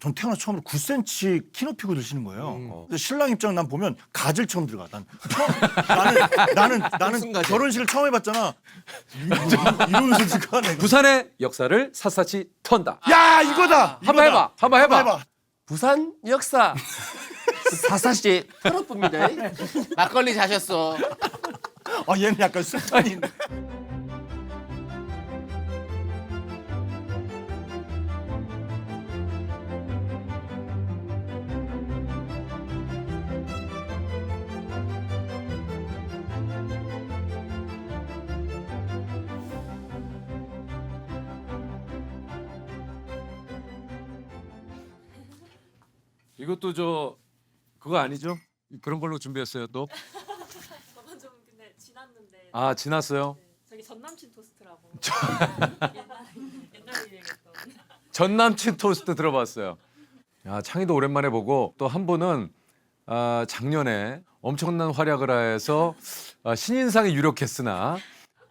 전 태어나 처음으로 9cm 키 높이고 드시는 거예요. 근데 신랑 입장 난 보면 가젤처럼 들어가. 나는 무슨 가젤? 결혼식을 처음 해봤잖아. 이러면서 들어가 내가. 부산의 역사를 샅샅이 턴다. 야 이거다. 한번 해봐. 한번 해봐. 부산 역사 사사시 털어봅니다. 막걸리 자셨어. 아 얘는 약간 습관이 있네. 이것도 저 그거 아니죠? 그런 걸로 준비했어요 또. 저건 좀 근데 지났는데. 아 지났어요. 네, 저기 전남친 토스트라고. 옛날 유행했던. 전 남친 토스트 들어봤어요. 야 창희도 오랜만에 보고 또 한 분은 작년에 엄청난 활약을 해서 신인상에 유력했으나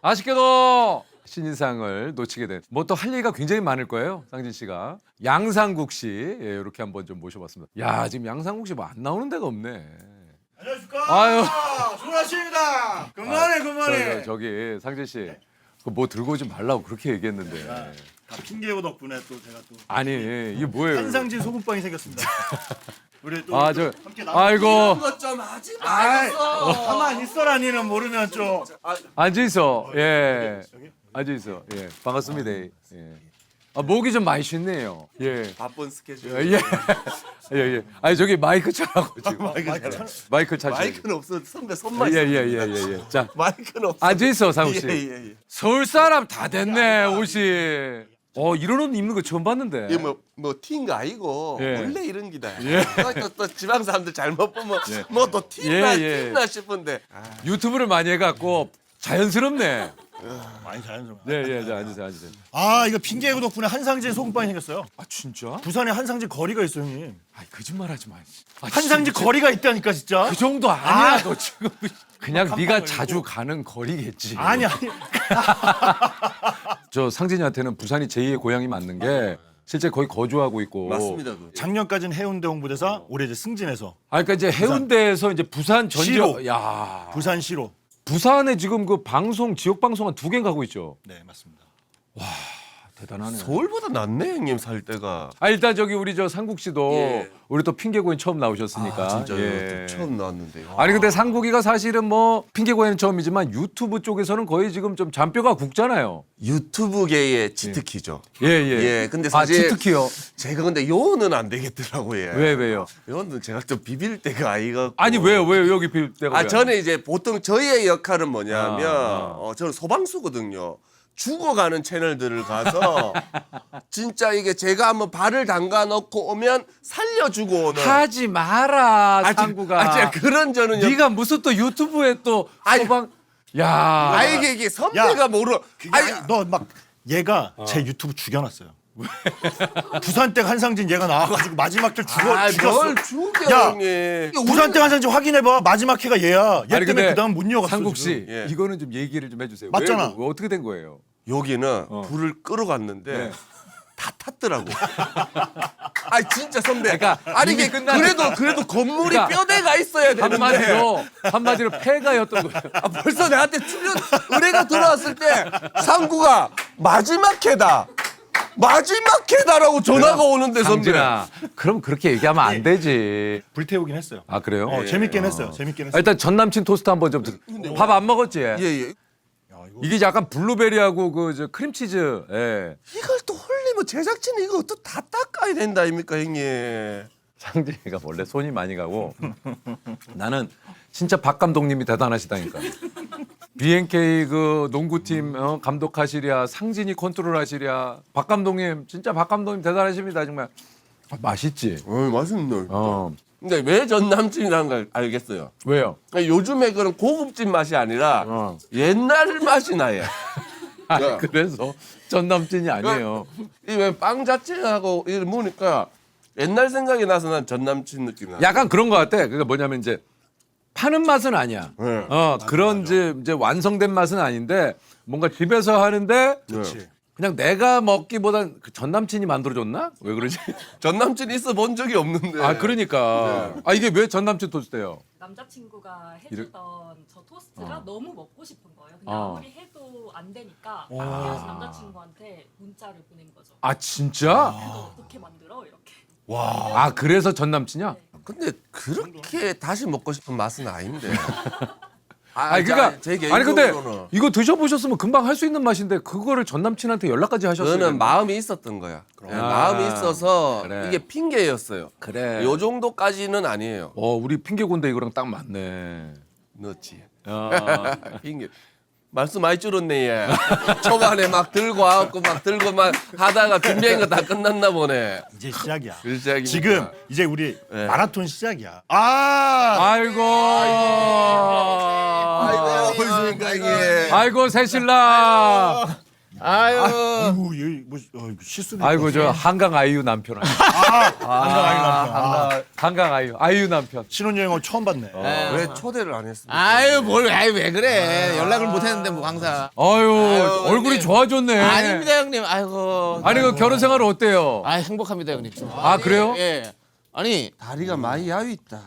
아쉽게도 신인상을 놓치게 된. 뭐 또 할 얘기가 굉장히 많을 거예요, 상진 씨가. 양상국 씨 이렇게 한번 좀 모셔봤습니다. 야 지금 양상국 씨 뭐 안 나오는 데가 없네. 안녕하십니까. 아유. 조나씨입니다. 그만해. 저기 상진 씨, 그 뭐 들고 오지 말라고 그렇게 얘기했는데. 다 핑계고 덕분에 또 제가 또 아니 이게 뭐예요? 한상진 소금빵이 생겼습니다. 우리 또 저 함께 아이고 것좀 하지 아이, 말았어. 가만 있어라 니는 모르면 좀. 앉아 있어. 예. 여기? 앉아 있어. 예. 반갑습니다. 예. 목이 좀 많이 쉽네요. 예. 바쁜 스케줄. 예. 예. 아니 저기 마이크 차라고 지금. 마이크 차. 마이크는 없어. 선배 손만. 예. 자, 마이크는 없어. 앉아 있어, 상우 씨. 예. 서울 사람 다 됐네, 옷이. 이런 옷 입는 거 처음 봤는데. 이게 뭐 티인가 아니고 예. 원래 이런 기다. 예. 또 지방 사람들 잘못 보면 예. 뭐 또 티나 예. 티나 싶은데. 유튜브를 많이 해갖고 자연스럽네. 많이 자연스러워. 예. 자, 앉으세요. 아 이거 핑계고 덕분에 한상진 소금빵이 생겼어요. 아 진짜? 부산에 한상진 거리가 있어 형님. 아이 거짓말하지 마. 한상진 거리가 있다니까 진짜. 그 정도 아니야, 너 지금. 그냥 네가 자주 가는 거리겠지. 아니. 저 상진이한테는 부산이 제2의 고향이 맞는 게 실제 거기 거주하고 있고. 맞습니다. 그. 작년까지는 해운대 홍보대사, 올해 이제 승진해서 그러니까 이제 해운대에서 이제 부산 전지역. 시로. 야. 부산시로. 부산에 지금 그 방송 지역 방송 한 2개 가고 있죠. 네 맞습니다. 대단하네. 서울보다 낫네 형님 살 때가. 일단 저기 우리 저 상국 씨도 예. 우리 또 핑계고인 처음 나오셨으니까. 진짜요? 예. 처음 나왔는데. 아니 근데 상국이가 사실은 뭐 핑계고에는 처음이지만 유튜브 쪽에서는 거의 지금 좀 잔뼈가 굵잖아요. 유튜브계의 치트키죠. 예. 예, 근데 사실 치트키요. 제가 근데 요는 안 되겠더라고요. 왜요? 요는 제가 좀 비빌 때가 아이가. 아니 왜요 여기 빌 때가. 저는 이제 보통 저희의 역할은 뭐냐면 아. 저는 소방수거든요. 죽어가는 채널들을 가서 진짜 이게 제가 한번 발을 담가 놓고 오면 살려주고 오는. 하지 마라 상구가. 진짜 그런 저는 네가 무슨 또 유튜브에 또 소방. 야. 이게 선배가 모르. 너막 얘가 제 유튜브 죽여놨어요. 부산댁 한상진 얘가 나와가지고 마지막 줄 죽였어. 뭘 죽여 야, 형님. 부산댁 한상진 확인해봐. 마지막 회가 얘야. 얘 아니, 때문에 근데 그다음 못 이어갔어. 상국 씨 지금. 예. 이거는 좀 얘기를 좀 해주세요. 맞잖아. 왜 어떻게 된 거예요? 여기는 불을 끌어갔는데 네. 다 탔더라고. 진짜 선배. 그러니까 아니 이미 이게 끝났- 그래도 건물이 그러니까 뼈대가 있어야 되는데. 한마디로 폐가였던 거예요. 벌써 내한테 출연 의뢰가 들어왔을 때 상구가 마지막 회다. 마지막 회다라고 전화가 오는데 선배. 상진아, 그럼 그렇게 얘기하면 안 되지. 불태우긴 했어요. 아 그래요? 재밌긴 했어요. 재밌긴 했어요. 일단 전 남친 토스트 한번 좀. 밥 안 먹었지? 예. 이게 약간 블루베리하고 그 저 크림치즈. 예. 이걸 또 홀리면 제작진이 이거 또 다 닦아야 된다 아닙니까 형님. 상진이가 원래 손이 많이 가고 나는 진짜 박 감독님이 대단하시다니까. BNK 그 농구팀 감독하시랴 상진이 컨트롤하시랴 박 감독님 진짜 박 감독님 대단하십니다 정말. 맛있지. 맛있네. 근데 왜 전 남친이라는 걸 알겠어요. 왜요? 요즘에 그런 고급진 맛이 아니라 옛날 맛이 나요. 그래서 전 남친이 아니에요. 이 왜 빵 자체하고 이걸 먹으니까 옛날 생각이 나서 난 전 남친 느낌 나. 약간 그런 것 같아. 그게 뭐냐면 이제 파는 맛은 아니야. 네. 그런 이제 완성된 맛은 아닌데 뭔가 집에서 하는데 그렇지. 그냥 내가 먹기보단 그 전 남친이 만들어줬나? 왜 그러지? 전 남친 있어 본 적이 없는데. 아 그러니까. 아 이게 왜 전 남친 토스트예요? 남자친구가 해주던 저 토스트가 너무 먹고 싶은 거예요. 근데 어. 아무리 해도 안 되니까 그래서 남자친구한테 문자를 보낸 거죠. 아 진짜? 너 어떻게 만들어? 이렇게. 아 그래서 전 남친이야? 근데 그렇게 다시 먹고 싶은 맛은 아닌데. 아니 그러니까 제 아니 근데 개인적으로는 이거 드셔보셨으면 금방 할 수 있는 맛인데 그거를 전 남친한테 연락까지 하셨어요. 그거는 마음이 있었던 거야. 예, 마음이 있어서 그래. 이게 핑계였어요. 그래. 요 정도까지는 아니에요. 우리 핑계곤데 이거랑 딱 맞네. 넣었지. 아, 핑계. 말씀 많이 줄었네 얘. 초반에 막 들고 와갖고 막 들고 막 하다가 준비한 거 다 끝났나 보네. 이제 시작이야. 시작입니다. 지금 이제 우리 네. 마라톤 시작이야. 아, 아이고. 아이고 보이십니까 이게. 아이고 새신랑. 아이고 뭐 실수를. 아이고 저 한강 아이유 남편. 한강 아이유 남편. 신혼여행을 처음 봤네. 왜 초대를 안 했습니까? 아유 왜 그래 연락을 못 했는데 뭐 항상 아유 얼굴이 형님. 좋아졌네. 아닙니다 형님 아이고 아니 그 결혼 생활은 어때요? 아 행복합니다 형님 좀. 아 그래요? 예 아니 다리가 많이 야위 있다.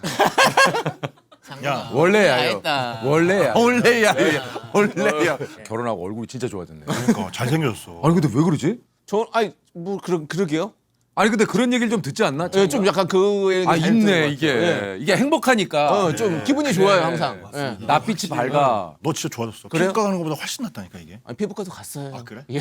야, 원래야요. 했다. 원래야. 원래야. 원래야. 결혼하고 얼굴이 진짜 좋아졌네. 그러니까 잘생겼어. 아니 근데 왜 그러지? 저 아니 뭐 그러게요. 아니 근데 그런 얘기를 좀 듣지 않나? 예, 좀 약간 그 얘기 잘 있네 들은 것 이게 같아요. 이게 행복하니까. 예. 좀 기분이 좋아요 항상. 예. 낯빛이 밝아. 너 진짜 좋아졌어. 그래요? 피부과 가는 것보다 훨씬 낫다니까 이게. 아니, 피부과도 갔어요. 아, 그래? 예.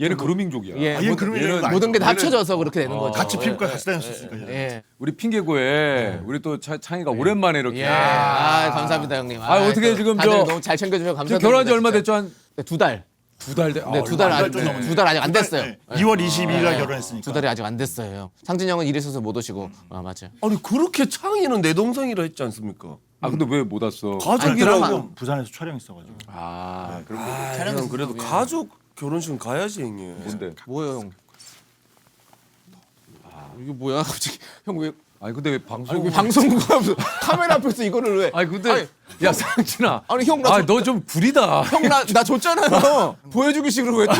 얘는 그루밍족이야. 예. 얘는 그러면 얘는 모든 게 다 합쳐져서 그렇게 되는 거죠. 같이 피부과 같이 다녔으니까. 예. 우리 핑계고에 우리 또 창이가 오랜만에 이렇게. 예. 아 감사합니다 형님. 어떻게 또 지금 다들 저- 너무 잘 챙겨주셔서 감사드립니다. 지금 결혼한 지 얼마 진짜. 됐죠? 한 네, 2달. 2달 돼. 네, 2달 아직 좀 넘었네. 2달 아직 안 됐어요. 네. 2월 22일 날 결혼했으니까. 2달이 아직 안 됐어요. 상진 형은 일 있어서 못 오시고. 아 맞아요. 아니 그렇게 창이는 내 동생이라 했지 않습니까? 아 근데 왜 못 왔어? 가족이라고. 부산에서 촬영했어가지고. 아 그럼 형 그래도 가족 결혼식은 가야지 형님. 뭔데? 뭐예요 형? 이게 뭐야 갑자기 형 왜? 아니 근데 왜 방송? 아니 왜 방송국가 카메라 앞에서 이거를 왜? 아니 근데 야 상진아. 아니 형 나 너 좀 구리다. 형 나 줬잖아요. 보여주기 식으로 왜? 또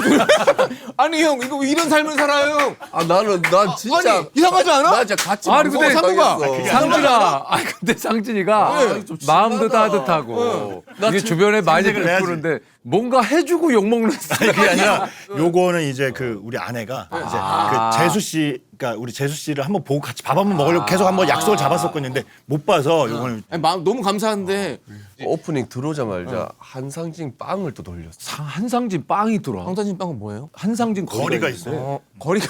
아니 형 이거 왜 이런 삶을 살아요 형? 아 나는 난 진짜 아니 이상하지 않아? 나 진짜 같이 아니, 근데 상구가. 상진아. 아니 근데 상진이가 좀 마음도 심하다. 따뜻하고 이게 주변에 많이 생색을 내야지. 베푸는데 뭔가 해주고 욕 먹는 스타일이 그게 아니라 요거는 이제 그 우리 아내가 이제 그 재수 씨, 그러니까 우리 재수 씨를 한번 보고 같이 밥 한번 먹으려고 계속 한번 약속을 잡았었거든요. 못 봐서 요거는 아니, 마음 너무 감사한데 오프닝 들어오자마자 한상진 빵을 또 돌렸어. 한상진 빵이 들어와. 황단진 빵은 뭐예요? 한상진 거리가 있어. 거리가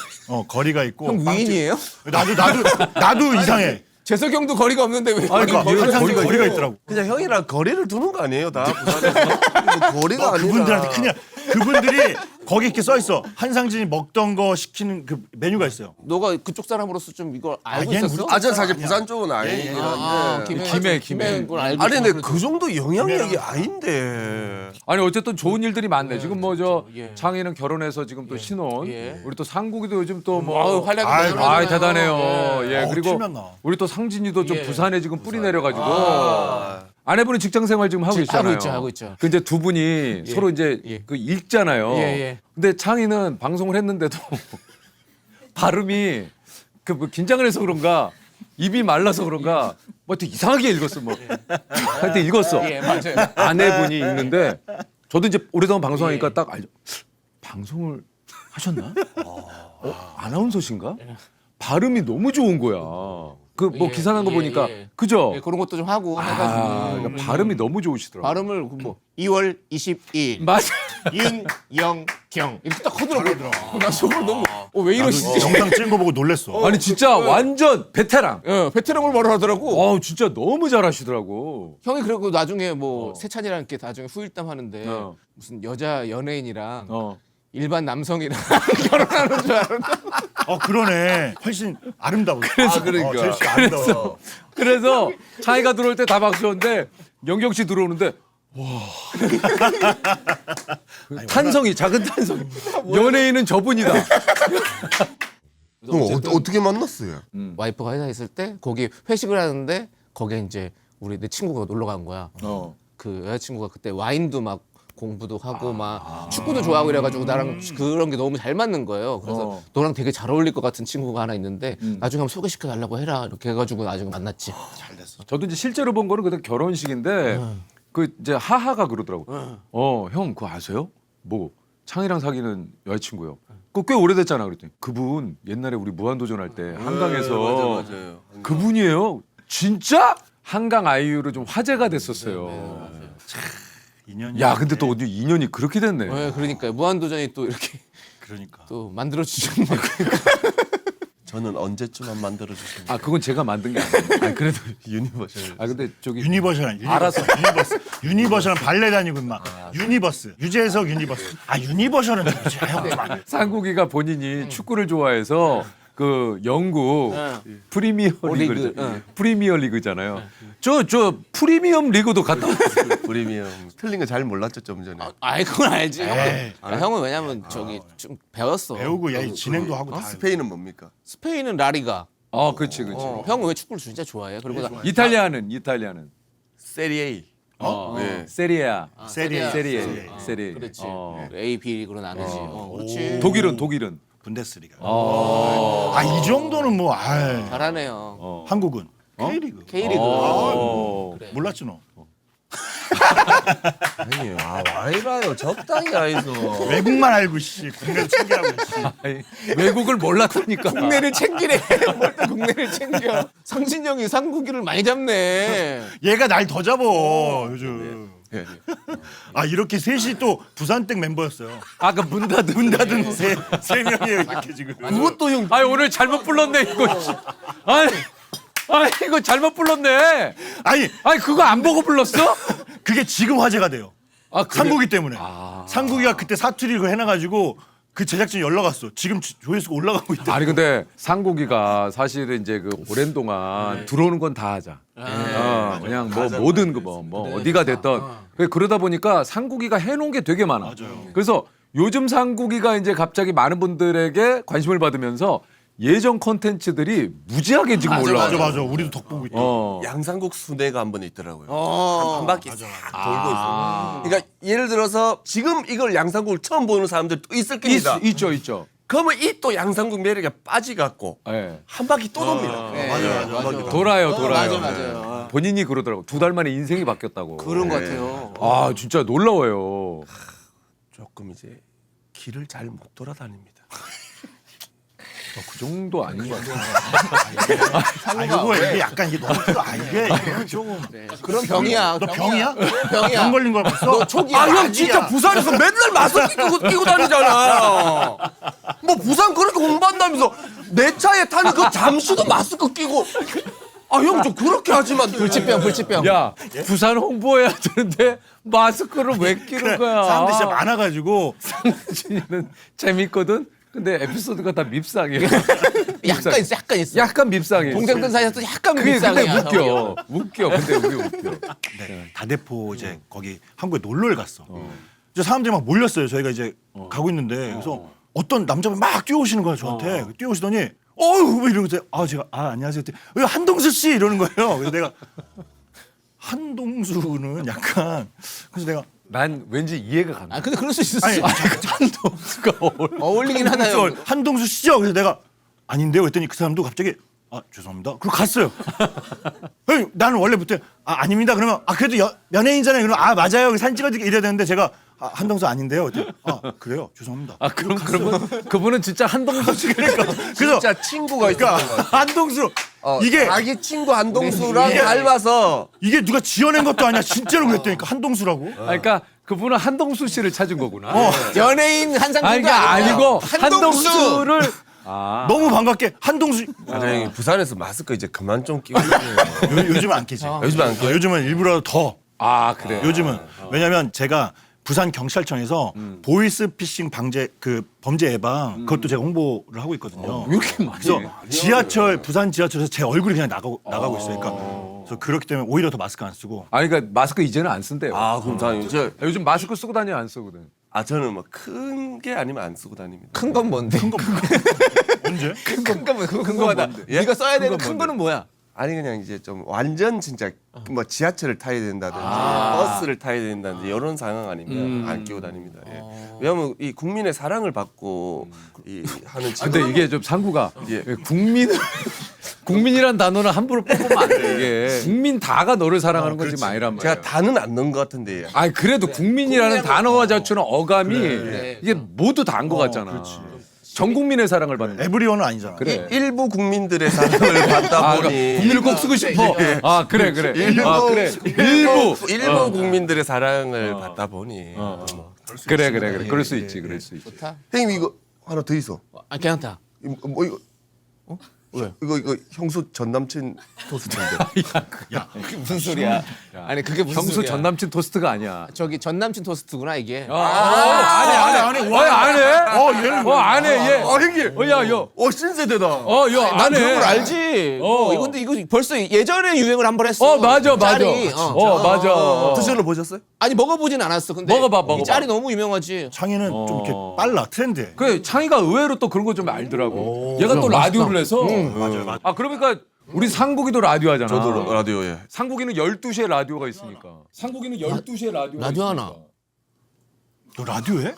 거리가 있고. 형 빵집. 위인이에요? 나도 이상해. 재석이 형도 거리가 없는데 왜? 아니, 그러니까 거리가 한상진 있어요? 거리가 있더라고. 그냥 형이랑 거리를 두는 거 아니에요 다 부산에서? 뭐 거리가 아니라. 그분들한테 그냥 그분들이 거기 이렇게 써 있어. 한상진이 먹던 거 시키는 그 메뉴가 있어요. 너가 그쪽 사람으로서 좀 이걸 알고 얘는 있었어? 우리 아저 사실 부산 쪽은 아니긴 아, 한데. 김해. 걸 알고 아니 근데 있었구나. 그 정도 영향력이 아닌데. 아니 어쨌든 좋은 일들이 많네. 지금 뭐 저 예. 창희는 결혼해서 지금 또 신혼. 예. 우리 또 상국이도 요즘 또 아유, 뭐 활약이 아이고, 대단하잖아요. 아이 대단해요. 예. 어우, 그리고 칠면 나. 우리 또 상진이도 좀 예. 부산에 지금 뿌리 내려가지고 아내분은 직장 생활 지금 하고 있잖아요. 하고 있죠. 그 이제 두 분이 서로 이제 예. 그 읽잖아요. 예, 예. 근데 창희는 방송을 했는데도 발음이 그 뭐 긴장을 해서 그런가 입이 말라서 그런가 뭐 또 이상하게 읽었어 뭐. 하여튼 읽었어. 예, 맞아요. 아내분이 읽는데 저도 이제 오래동안 방송하니까 딱 알죠. 방송을 하셨나? 아나운서신가? 발음이 너무 좋은 거야. 그 뭐 예, 기사 난 거 예, 보니까 예. 그죠? 예, 그런 것도 좀 하고 아, 해가지고 그러니까 발음이 너무 좋으시더라고. 발음을 뭐 2월 22일 맞아. 윤영경 이렇게 딱 하더라고. 나 저걸 너무 왜 이러시지? 영상 찍은 거 보고 놀랬어. 아니 진짜 완전 베테랑. 예, 베테랑을 말을 하더라고. 진짜 너무 잘하시더라고. 형이 그리고 나중에 뭐 세찬이랑 이렇게 나중에 후일담 하는데 어. 무슨 여자 연예인이랑 어. 일반 남성이랑 결혼하는 줄 알았는데 그러네. 훨씬 아름다워. 그러니까. 제일 씨 아름다워. 그래서 차이가 들어올 때 다 박수였는데 영경 씨 들어오는데 와. 탄성이 작은 탄성. 연예인은 저분이다. 그럼 어떻게 만났어요? 와이프가 회사에 있을 때 거기 회식을 하는데 거기에 이제 우리 내 친구가 놀러 간 거야. 어. 그 여자친구가 그때 와인도 막 공부도 하고 막 축구도 좋아하고 이래가지고 나랑 그런 게 너무 잘 맞는 거예요. 그래서 너랑 되게 잘 어울릴 것 같은 친구가 하나 있는데 나중에 한번 소개시켜 달라고 해라 이렇게 해가지고 나중에 만났지. 잘 됐어. 저도 이제 실제로 본 거는 그때 결혼식인데 그 이제 하하가 그러더라고. 형 그거 아세요? 뭐 창이랑 사귀는 여자친구요. 그거 꽤 오래됐잖아. 그랬더니 그분 옛날에 우리 무한도전 할 때 한강에서 맞아요. 그분이에요. 진짜? 한강 아이유로 좀 화제가 됐었어요. 인연이. 야, 근데 또 어디 인연이 그렇게 됐네. 네, 그러니까 무한도전이 또 이렇게 그러니까. 또 만들어 주셨네. 저는 언제쯤 만들어 주시면 아, 그건 제가 만든 게 아니에요. 아, 그래도 유니버셜. 아, 근데 저기 유니버셜 알아서. 유니버셜은 발레 다니고 막 유니버스 유재석 유니버스 유니버셜은 뭐지? 상국이가 본인이 축구를 좋아해서 그 영국 프리미어 리그, 리그 응. 프리미어 리그잖아요. 저 프리미엄 리그도 갔다 왔어요. 프리미엄. 틀린 거 잘 몰랐죠 좀 전에. 아이 그건 알지. 에이. 형은 왜냐면 저기 좀 배웠어. 배우고 야 진행도 하고 다. 스페인은 뭡니까? 스페인은 라리가. 어, 그렇지, 그렇지. 형은 왜 축구를 진짜 좋아해? 그리고 나 이탈리아는 세리에. 네. 세리아, 세리에. 세리에. 그렇지. 어. A, B 리그로 나누지. 그렇지. 독일은 분데스리가. 어. 이 정도는 뭐 잘하네요. 한국은 K리그. K리그. 어. 몰랐지 너. 아니, 와이라요. 적당히 하이소. 외국만 알고 씨 국내를 챙기라고 씨. 아니, 외국을 몰랐다니까. 국내를 챙기래. 뭘 또 국내를 챙겨. 성진영이 상국이를 많이 잡네. 얘가 날 더 잡어 요즘. 이렇게 셋이 또 부산댁 멤버였어요. 아까 문 닫은 세 명이에요 이렇게 지금. 그것도 형. 아니 오늘 잘못 불렀네 이거. 아니 이거 잘못 불렀네. 아니 그거 안 보고 불렀어? 그게 지금 화제가 돼요. 아, 그래? 상국이 때문에. 상국이가 그때 사투리 그거 해놔가지고 그 제작진 연락 왔어. 지금 조회수가 올라가고 있다. 아니 근데 상국이가 사실은 이제 그 오랜 동안 들어오는 건 다 하자. 그냥 뭐 모든 뭐 어디가 됐던. 그러다 보니까 상국이가 해놓은 게 되게 많아. 맞아요. 그래서 요즘 상국이가 이제 갑자기 많은 분들에게 관심을 받으면서 예전 콘텐츠들이 무지하게 지금 올라와. 맞아. 우리도 덕 보고 있다. 양상국 순회가 한 번 있더라고요. 한 바퀴 싹 돌고 있어요. 그러니까 예를 들어서 지금 이걸 양상국을 처음 보는 사람들 또 있을 겁니다. 있죠. 그러면 이 또 양상국 매력에 빠지갖고 예. 한 바퀴 또 돕니다. 맞아. 돌아요. 맞아요. 본인이 그러더라고. 2달 만에 인생이 바뀌었다고. 그런 것 같아요. 아 진짜 놀라워요. 조금 이제 길을 잘 못 돌아다닙니다. 그 정도 아닌 것 같아요. 이거 이게 약간 이게 너무 이게 조금. 그런 병이야. 너 병이야? 병이야. 병 걸린 거야 벌써? 너 초기야. 형 진짜 부산에서 맨날 마스크 끼고 다니잖아. 뭐 부산 그렇게 홍보한다면서 내 차에 타는 그 잠시도 마스크 끼고. 형 좀 그렇게 하지만 불치병. 야 부산 홍보해야 되는데 마스크를 왜 끼는 거야? 사람들이 진짜 많아가지고 상진이는 재밌거든. 근데 에피소드가 다 밉상이야. 약간 있어. 약간 밉상이야. 동생들 사이에서 약간 그게 근데 밉상이야. 웃겨. 근데 우리 웃겨. 다대포 이제 거기 한국에 놀러를 갔어. 이제 사람들이 막 몰렸어요. 저희가 이제 가고 있는데 그래서 어떤 남자분 막 뛰어오시는 거야 저한테. 뛰어오시더니 왜 이러고 제가 안녕하세요. 왜 한동수 씨 이러는 거예요. 그래서 내가 한동수는 약간 그래서 내가 난 왠지 이해가 간다. 근데 그럴 수 있었어. 아니, 한동수가 어울리긴 하나요. 한동수 씨죠. 그래서 내가 아닌데요. 그랬더니 그 사람도 갑자기 죄송합니다. 그리고 갔어요. 나는 원래부터 아닙니다. 그러면 그래도 연예인이잖아요. 그러면 맞아요. 사진 찍어드릴게 이래야 되는데 제가 한동수 아닌데요. 그랬더니 그래요. 죄송합니다. 그럼 그분은 진짜 한동수 씨 그래서 진짜 친구가 있었던 거 같아. 한동수 이게 자기 친구 한동수랑 닮아서 이게 누가 지어낸 것도 아니야. 진짜로 그랬다니까 한동수라고. 그러니까 그분은 한동수 씨를 찾은 거구나. 연예인 한상국도 아니고 한동수를 너무 반갑게 한동수. 형이 부산에서 마스크 이제 그만 좀 끼고 요즘은 안 끼지. 요즘은 안 끼요? 요즘은 일부러 더. 그래. 요즘은 왜냐면 제가 부산 경찰청에서 보이스피싱 방제 그 범죄 예방 그것도 제가 홍보를 하고 있거든요. 왜 이렇게 많이 그래서 해? 부산 지하철에서 제 얼굴이 그냥 나가고 있어요. 그러니까 그래서 그렇기 때문에 오히려 더 마스크 안 쓰고. 그러니까 마스크 이제는 안 쓴대요. 그럼 다행이죠. 요즘 마스크 쓰고 다녀 안 쓰거든. 저는 뭐 큰 게 아니면 안 쓰고 다닙니다. 큰 건 뭔데? 언제? 큰 건 궁금하다. 예? 네가 써야 되는 큰 큰 건 거는 뭐야? 아니 그냥 이제 좀 완전 진짜 뭐 지하철을 타야 된다든지 버스를 타야 된다든지 이런 상황 아니면 안 끼고 다닙니다. 예. 왜냐하면 이 국민의 사랑을 받고 이 하는 직업. 근데 이게 좀 상구가 예. 국민이란 단어는 함부로 뽑으면 안 돼. 이게 국민 다가 너를 사랑하는 건지 아니란 말이야. 제가 다는 안 넣은 것 같은데. 아 그래도 국민이라는 단어와 자체는 어감이 이게 모두 다 한 것 같잖아. 전 국민의 사랑을 받는 거야. 에브리원은 아니잖아. 그래. 일부 국민들의 사랑을 받다 보니 국민을 꼭 쓰고 싶어. 아 그래. 아 그래. 일부 국민들의 사랑을 받다 보니. 그래. 그럴 수 있지. 그럴 수 있지. 좋다. 형님 이거 하나 더 있어. 아 괜찮다. 뭐 이거 왜? 이거 형수 전 남친 토스트인데. 그게 무슨 소리야? 아니 그게 무슨 형수 소리야? 전 남친 토스트가 아니야. 저기 전 남친 토스트구나 이게. 안 해. 안 해. 얘. 형님. 야. 신세대다. 안 난 그런 해. 걸 알지. 근데 이거 벌써 예전에 유행을 한 번 했어. 맞아. 짤이. 맞아. 드셔러 보셨어요? 아니 먹어보진 않았어. 근데 먹어봐. 이 짤이 너무 유명하지. 창희는 좀 이렇게 빨라 트렌드에. 그 창희가 의외로 또 그런 거 좀 알더라고. 얘가 또 라디오를 해서. 맞아요. 아 그러니까 우리 상국이도 라디오 하잖아. 저도 라디오에. 상국이는 12시에 라디오가 있으니까. 상국이는 12시에 라디오가 라디오 있으니까. 하나. 너 라디오에?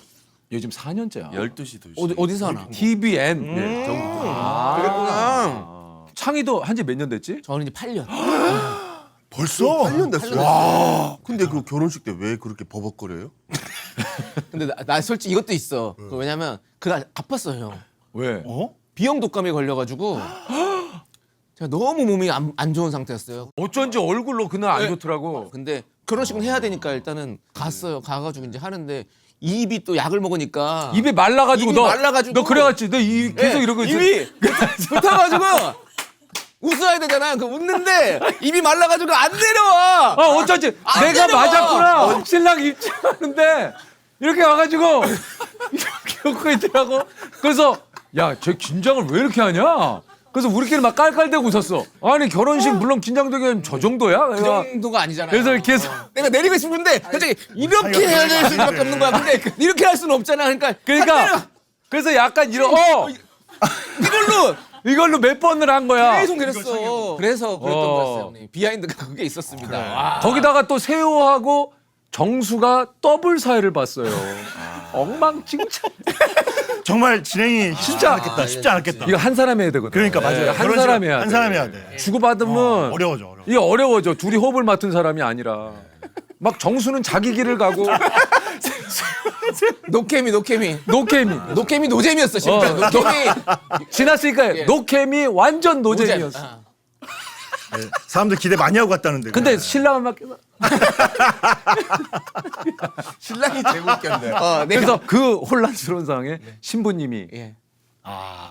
요즘 4년째야. 12시 2시. 어디서 하나? TVN. 네, 전부. 그랬구나. 창희도 한 지 몇 년 됐지? 저는 이제 8년. 벌써? 8년 됐어요. 근데 그 결혼식 때 왜 그렇게 버벅거려요? 근데 나 솔직히 이것도 있어. 왜냐면 그날 갚았어요. 형. 왜? 어? 비형 독감에 걸려가지고 제가 너무 몸이 안 좋은 상태였어요. 어쩐지 얼굴로 그날 안 좋더라고. 근데 결혼식은 해야 되니까 일단은 갔어요. 가가지고 이제 하는데 입이 또 약을 먹으니까 입이 말라가지고 입이 말라가지고. 너 그래갔지. 너 계속 이러고 있어. 입이 붙어가지고 웃어야 되잖아. 그 웃는데 입이 말라가지고 안 내려와. 어쩐지 안 내가 내려와. 맞았구나. 신랑 입장하는데 이렇게 와가지고 이렇게 웃고 있더라고. 그래서 야, 쟤 긴장을 왜 이렇게 하냐? 그래서 우리끼리 막 깔깔대고 웃었어. 아니 결혼식 물론 긴장되긴 저 정도야. 그 정도가 아니잖아. 그래서 이렇게 해서 내가 내리고 싶은데 갑자기 이렇게 해야 될 수밖에 없는 거야. 근데 이렇게 할 수는 없잖아. 그러니까 안 내려. 그래서 약간 이걸로 몇 번을 한 거야. 계속 그랬어. 그래서 그랬던 거였어요, 형님. 비하인드가 그게 있었습니다. 와. 거기다가 또 세호하고 정수가 더블 사회를 봤어요. 엉망진창. 정말 진행이 쉽지 않았겠다. 쉽지 않았겠다. 이거 한 사람이 해야 되거든. 그러니까 맞아요. 한 결혼식 사람이 해야 돼. 한 사람이 해야 돼. 주고받으면 어려워져. 이게 어려워져. 둘이 호흡을 맡은 사람이 아니라 막 정수는 자기 길을 가고 노케미. 노잼이었어, 진짜. 노케미. 지났으니까 노캠이 완전 노잼이었어. 네. 사람들 기대 많이 하고 갔다는데. 근데 신랑은 막 신랑이 제일 웃겼네. 그래서 그 혼란스러운 상황에 신부님이 예.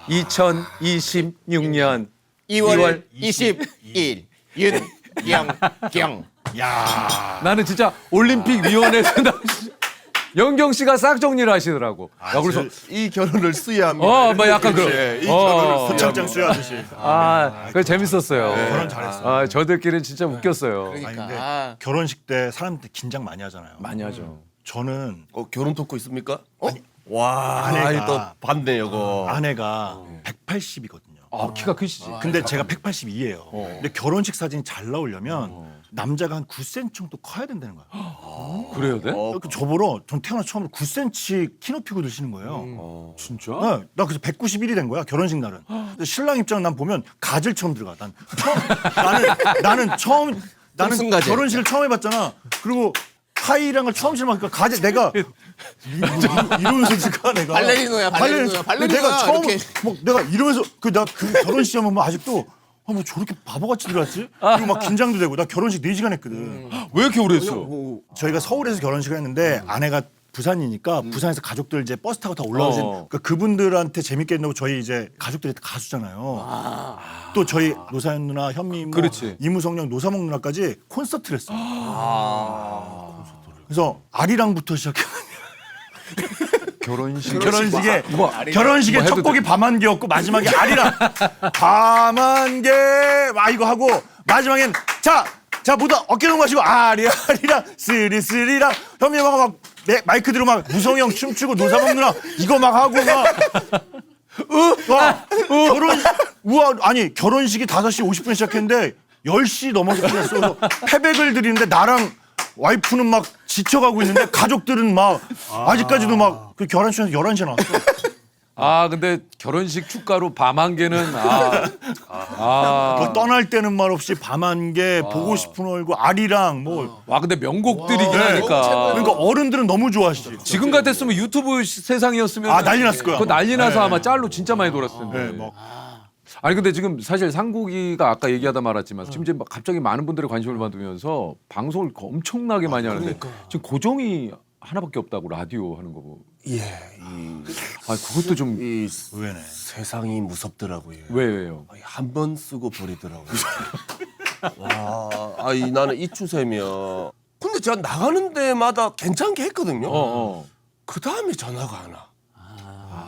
2026년 2월 21일 윤영경. 야. 나는 진짜 올림픽 위원회에서 영경 씨가 싹 정리를 하시더라고. 그래서 이 결혼을 수여합니다. 막 약간 그런. 이 결혼을 소창장 수여하듯이. 그게 재밌었어요. 결혼 잘했어. 저들끼리는 진짜 웃겼어요. 아니 근데 그러니까. 결혼식 때 사람들 긴장 많이 하잖아요. 많이 하죠. 저는 결혼 토크 있습니까? 와, 아내가- 또 봤네 요거. 아내가 180이거든요. 키가 크시지. 근데 제가 182예요. 근데 결혼식 사진이 잘 나오려면 남자가 한 9cm 정도 커야 된다는 거야. 그래야 돼? 그 저보러 전 태어나 처음으로 9cm 키 높이고 드시는 거예요. 진짜? 네, 나 그래서 191이 된 거야 결혼식 날은. 근데 신랑 입장은 난 보면 가젤처럼 들어가. 나는 처음 무슨 가젤? 결혼식을 처음 해봤잖아. 그리고 하이랑을 처음 신으니까 가젤 내가 이러면서 있을까 내가. 발레리노야. 근데 내가 처음 이렇게. 막 내가 이러면서 그 결혼식 하면 아직도 뭐 저렇게 바보같이 들어갔지? 그리고 막 긴장도 되고 나 결혼식 4시간 했거든. 왜 이렇게 오래 했어? 저희가 서울에서 결혼식을 했는데 아내가 부산이니까 부산에서 가족들 이제 버스 타고 다 올라오신 그러니까 그분들한테 재밌게 한다고 저희 이제 가족들이 가수잖아요. 또 저희 노사연 누나, 현미 뭐 그렇지. 이무성 형, 노사목 누나까지 콘서트를 했어요. 그래서 아리랑부터 시작해. 결혼식에 결혼식에 첫 곡이 밤안개였고 마지막에 아리랑 밤안개 와 이거 하고 마지막엔 자 모두 어깨 동무 하시고 아리랑 스리스리랑 현미가 막 마이크 들고 막 무성이 형 춤추고 노사먹 누나 이거 막 하고 막 와, 우와, 아니 결혼식이 5시 50분 시작했는데 10시 넘어서 끝났어. 그래서 패백을 드리는데 나랑 와이프는 막 지쳐가고 있는데 가족들은 막 아직까지도 막 그 결혼식에서 11시에 나왔어. 아 근데 결혼식 축가로 밤 한 개는 그 떠날 때는 말 없이 밤 한 개, 보고 싶은 얼굴, 아리랑 뭐. 와 근데 명곡들이긴 네. 하니까. 그러니까 어른들은 너무 좋아하시지. 지금 같았으면 유튜브 세상이었으면 아, 난리 났을 거야. 그거 난리 나서 네. 아마 짤로 진짜 많이 돌았을 텐데. 네, 뭐. 아니 근데 지금 사실 상국이가 아까 얘기하다 말았지만 지금 이제 막 갑자기 많은 분들의 관심을 받으면서 방송을 엄청나게 많이 하는데 지금 고정이 하나밖에 없다고 라디오 하는 거 보고. 예. 아 그것도 좀 이 의외네. 세상이 무섭더라고요. 왜요? 한 번 쓰고 버리더라고요. 와, 아이 나는 이 추세면. 근데 제가 나가는 데마다 괜찮게 했거든요. 그 다음에 전화가 안 와.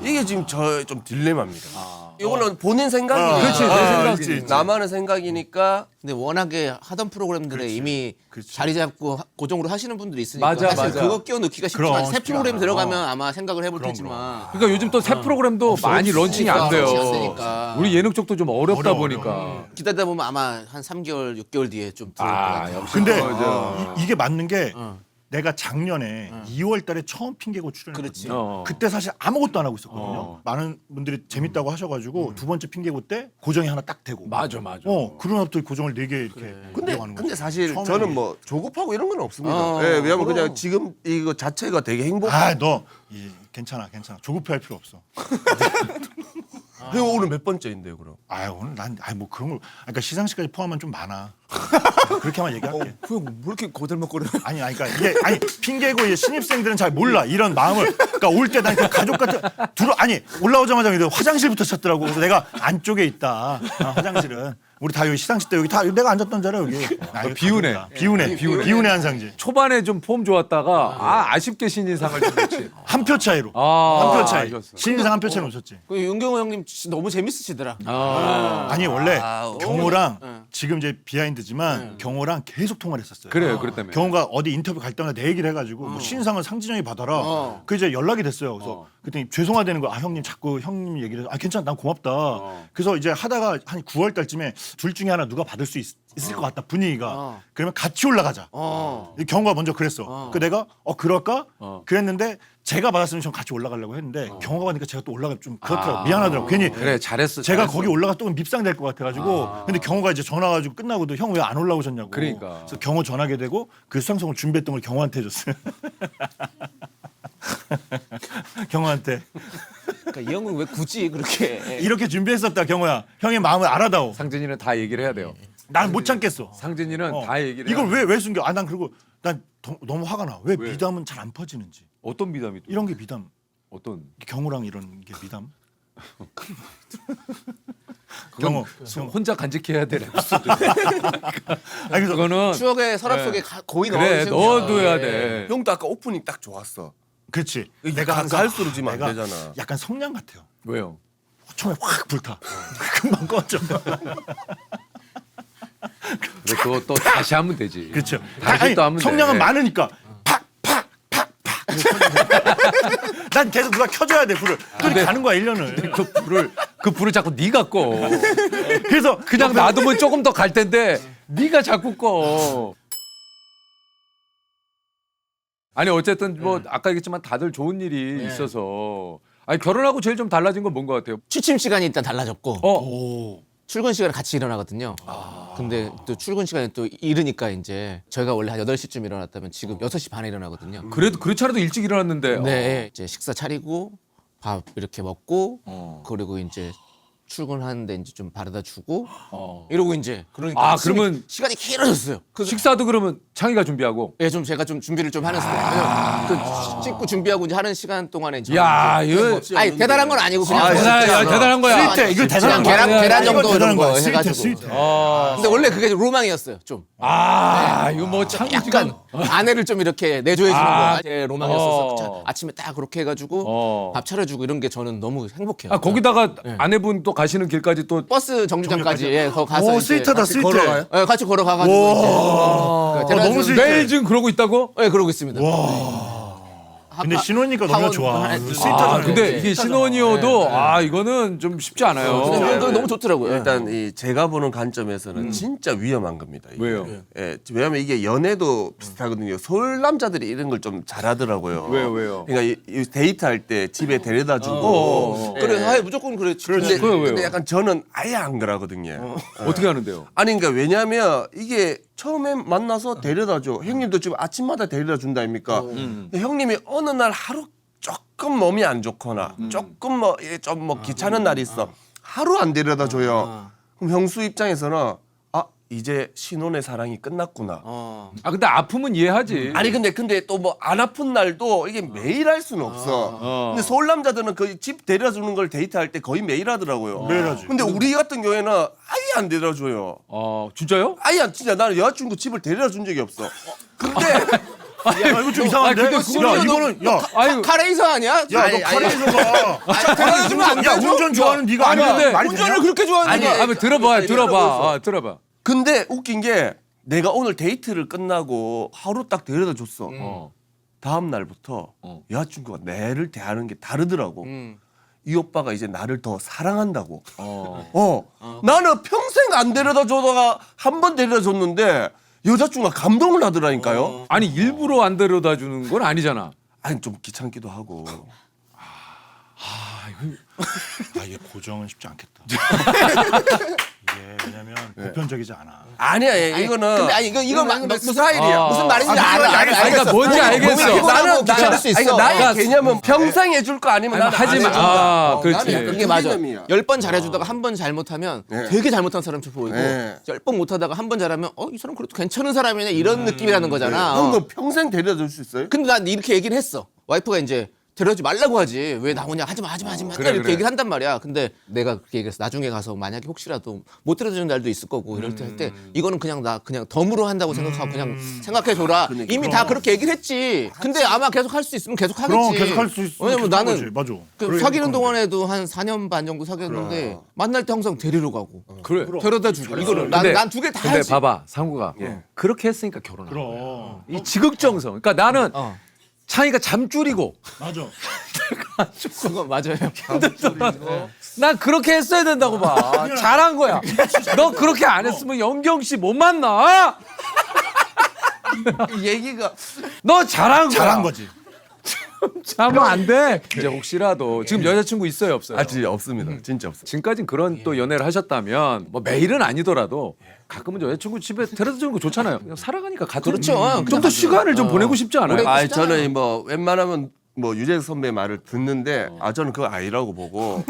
이게 지금 저 좀 딜레마입니다. 이거는 본인 생각이니까. 그렇지, 내 생각이지. 있지. 나만의 생각이니까. 근데 워낙에 하던 프로그램들에 이미 자리 잡고 고정으로 하시는 분들이 있으니까 맞아, 사실 맞아. 그거 끼워 넣기가 쉽지만 그럼, 새 쉽지가 프로그램 않아. 들어가면 아마 생각을 해볼 테지만 그러니까 요즘 또 새 프로그램도 많이 런칭이 안 돼요. 런칭 안 되니까. 우리 예능 쪽도 좀 어렵다 어려워, 보니까. 기다리다 보면 아마 한 3개월, 6개월 뒤에 좀 들어올 것 아 같아요. 역시. 근데 맞아. 이게 맞는 게 내가 작년에 2월 달에 처음 핑계고 그렇지. 출연했거든요. 그때 사실 아무것도 안 하고 있었거든요. 많은 분들이 재밌다고 하셔가지고 두 번째 핑계고 때 고정이 하나 딱 되고. 맞아. 그러나부터 고정을 4개 이렇게 이어가는 거죠. 근데 사실 처음에는. 저는 뭐 조급하고 이런 건 없습니다. 예, 왜냐면 그냥 지금 이거 자체가 되게 행복. 너 괜찮아. 조급해할 필요 없어. 형 오늘 몇 번째인데요, 그럼? 오늘 뭐 그런 걸. 그러니까 시상식까지 포함하면 좀 많아. 그렇게만 얘기할게. 형 왜 이렇게 거들먹거려? 그러니까 이게 핑계고 이제 신입생들은 잘 몰라 이런 마음을. 그러니까 올 때 난 가족 같은 올라오자마자 그냥 화장실부터 찾더라고. 그래서 내가 안쪽에 있다. 화장실은 우리 다 여기 시상식 때 여기 다 내가 앉았던 자리야 여기. 여기 비운해. 가족이다. 비운의 한상지. 초반에 좀 폼 좋았다가 아쉽게 신인상을 좀 줬지. 한 표 차이로. 아, 한 표 차이. 아쉬웠어. 신인상 한 표 차이 놓쳤지. 그 윤경호 형님 진짜 너무 재밌으시더라. 아니 원래 아, 경호랑 지금 이제 비하인드지만 경호랑 계속 통화를 했었어요. 그래요, 그랬다며. 경호가 어디 인터뷰 갈 때마다 내 얘기를 해가지고 뭐 신상은 상진영이 받아라. 그 이제 연락이 됐어요. 그래서 그랬더니 죄송하다는 거. 형님 자꾸 형님 얘기를 해서 괜찮아 난 고맙다. 그래서 이제 하다가 한 9월 달쯤에 둘 중에 하나 누가 받을 수 있을 것 같다 분위기가. 그러면 같이 올라가자. 경호가 먼저 그랬어. 그 내가 그럴까? 그랬는데 제가 받았으면 전 같이 올라가려고 했는데 경호가 받으니까 제가 또 올라가 좀 그렇더라고. 미안하더라고. 괜히 그래 잘했어. 제가 잘했어. 거기 올라가 또 밉상될 것 같아가지고 근데 경호가 이제 전화 가지고 끝나고도 형 왜 안 올라오셨냐고. 그러니까. 그래서 경호 전화하게 되고 그 수상성을 준비했던 걸 경호한테 해줬어요. 경호한테 그러니까 이 형은 왜 굳이 그렇게 이렇게 준비했었다 경호야. 형의 마음을 알아다오. 상진이는 다 얘기를 해야 돼요. 난 못 참겠어. 상진이는 다 얘기를 이걸 해야 돼요. 왜 숨겨? 난 그리고 난 너무 화가 나. 왜 미담은 잘 안 퍼지는지. 어떤 미담이 또 이런 게 미담. 어떤 경호랑 이런 게 미담. 경호. 혼자 간직해야 되는 그래서 그거는 추억의 서랍 속에 고이 그래 넣어주시면 넣어둬야 돼. 형도 아까 오프닝 딱 좋았어. 그렇지. 내가 갈수록 지금 안 내가 되잖아. 약간 성냥 같아요. 왜요? 처음에 확 불타. 금방 꺼져. 그래 또 다시 하면 되지. 그렇죠. 다시 또 하면 성량은 돼. 많으니까 팍팍팍팍. 난 계속 누가 켜줘야 돼 불을. 또 가는 거야 1년을. 그 불을 자꾸 네가 꺼. 그래서 그냥 놔두면 조금 더 갈 텐데 네가 자꾸 꺼. 아니 어쨌든 뭐 아까 얘기했지만 다들 좋은 일이 있어서 아니 결혼하고 제일 좀 달라진 건 뭔 것 같아요? 취침 시간이 일단 달라졌고 오. 출근 시간에 같이 일어나거든요. 근데 또 출근 시간이 또 이르니까 이제 저희가 원래 한 8시쯤 일어났다면 지금 6시 반에 일어나거든요. 그래도 그렇지 않아도 일찍 일어났는데. 네, 이제 식사 차리고 밥 이렇게 먹고 그리고 이제 출근하는데 이제 좀 바래다 주고 이러고 이제 그러니까 아, 아침이 그러면 시간이 길어졌어요. 식사도 그러면 창희가 준비하고. 예, 좀 제가 좀 준비를 좀 하는 스타일. 그 씻고 준비하고 이제 하는 시간 동안에 이제 야, 이거 아니 대단한 건 아니고 그냥 대단한 거야. 스위트 이거 대단한 그냥 거야. 계란 이거 정도 대단한 이런 거야. 거 스위트 해가지고. 스위트. 근데 원래 그게 로망이었어요. 좀 이거 뭐 창희 약간 아내를 좀 이렇게 내조해 주는 거 제 로망이었어서 어. 자, 아침에 딱 그렇게 해가지고 밥 차려주고 이런 게 저는 너무 행복해요. 아 거기다가 아내분 또 가시는 길까지 또 버스 정류장까지 예, 거기 가서 오 이제 스위트다 같이 스위트. 걸어가요? 예, 같이 걸어가가지고 이제 너무 스위트. 매일 지금 그러고 있다고? 예, 그러고 있습니다. 근데 신혼이니까 너무 좋아. 아, 스윗하잖아요. 근데 이게 신혼이어도 이거는 좀 쉽지 않아요. 그거 너무 좋더라고요. 일단 이 제가 보는 관점에서는 진짜 위험한 겁니다. 이게. 왜요? 예, 왜냐하면 이게 연애도 비슷하거든요. 서울 남자들이 이런 걸 좀 잘하더라고요. 왜요? 그러니까 이 데이트할 때 집에 데려다 주고. 그래, 아예 무조건 그렇지. 근데, 왜요? 근데 약간 저는 아예 안 그러거든요. 어떻게 하는데요? 아니 그러니까 왜냐하면 이게 처음에 만나서 데려다 줘. 형님도 지금 아침마다 데려다 준다 아닙니까? 근데 형님이 어느 날 하루 조금 몸이 안 좋거나 조금 좀 뭐 귀찮은 날이 있어. 하루 안 데려다 줘요. 그럼 형수 입장에서는 이제 신혼의 사랑이 끝났구나. 근데 아픔은 이해하지. 아니 근데 또 뭐 안 아픈 날도 이게 매일 할 수는 없어. 근데 서울 남자들은 그 집 데려다 주는 걸 데이트할 때 거의 매일 하더라고요. 매일 하지. 근데 우리 같은 경우에는 아예 안 데려다 줘요. 진짜요? 아예 안 진짜 나는 여자친구 집을 데려다 준 적이 없어. 근데 야, 이거 좀 이상한데? 근데 그거는 야, 이거는 야, 아이고. 카레이서 아니야? 야, 너 카레이서가 데려다주면 안 야, 되죠? 운전 좋아하는 네가 아니, 아니야. 근데 말이 운전을 되냐? 그렇게 좋아하는 아니, 거. 들어봐. 들어봐. 근데 웃긴 게 내가 오늘 데이트를 끝나고 하루 딱 데려다 줬어. 다음 날부터 여자친구가 나를 대하는 게 다르더라고. 이 오빠가 이제 나를 더 사랑한다고. 나는 평생 안 데려다 줘다가 한 번 데려다 줬는데 여자친구가 감동을 하더라니까요. 아니 일부러 안 데려다 주는 건 아니잖아. 아니 좀 귀찮기도 하고. 이게 고정은 쉽지 않겠다. 이게 왜냐면 보편적이지 않아. 아니야, 이거는. 근데 아니 이거 무슨 스타일이야. 무슨 말인지 그러니까 뭔지 알겠어. 나는 귀찮을 수 있어. 이거 나의 그러니까 개념은 평생 해줄 거 아니면 나는 하지 마. 안 해줘. 그렇지. 나는 이게 맞아. 개념이야. 10번 잘해주다가 한 번 잘못하면 되게 잘못한 사람처럼 보이고 네. 10번 못하다가 한 번 잘하면 이 사람 그래도 괜찮은 사람이네 이런 느낌이라는 거잖아. 형, 너 평생 데려다 줄 수 있어요? 근데 난 이렇게 얘기를 했어. 와이프가 이제 데려주지 말라고 하지. 왜 나오냐 하지 마. 그래, 이렇게 그래. 얘기를 한단 말이야. 근데 내가 그렇게 얘기해서 나중에 가서 만약에 혹시라도 못 데려주는 날도 있을 거고 이럴 때 할 때 이거는 그냥 나 그냥 덤으로 한다고 생각하고 그냥 생각해 줘라. 이미 다 그렇게 얘기를 했지. 근데 아마 계속 할 수 있으면 계속 하겠지. 그럼 계속 할 수 있으면 왜냐면 계속 하는 나는 거지. 맞아. 그 그래, 사귀는 그런 동안에도 한 4년 반 정도 사귀었는데 만날 때 항상 데리러 가고 그래. 데려다 주고 이거를 근데- 난 두 개 다 근데 하지. 봐봐, 상구가 그렇게 했으니까 결혼한 거야. 그럼. 이 지극정성. 그러니까 나는 창이가 잠줄이고 맞아. 그건 맞아요. 난 그렇게 했어야 된다고 봐. 잘한 거야. 너 그렇게 안 했으면 영경 씨 못 만나. 얘기가 너 잘한 거야. 잘한 거지. 자면 안 돼. 이제 혹시라도 지금 여자친구 있어요, 없어요? 진짜 없습니다. 진짜 없습니다. 지금까지는 그런 또 연애를 하셨다면 뭐 매일은 아니더라도 가끔은 여자친구 집에 데려다 주는 거 좋잖아요. 그냥 살아가니까 같은 그렇죠. 좀 더 시간을 좀 보내고 싶지 않아요? 아, 저는 뭐 웬만하면 뭐 유재석 선배 말을 듣는데 저는 그거 아니라고 보고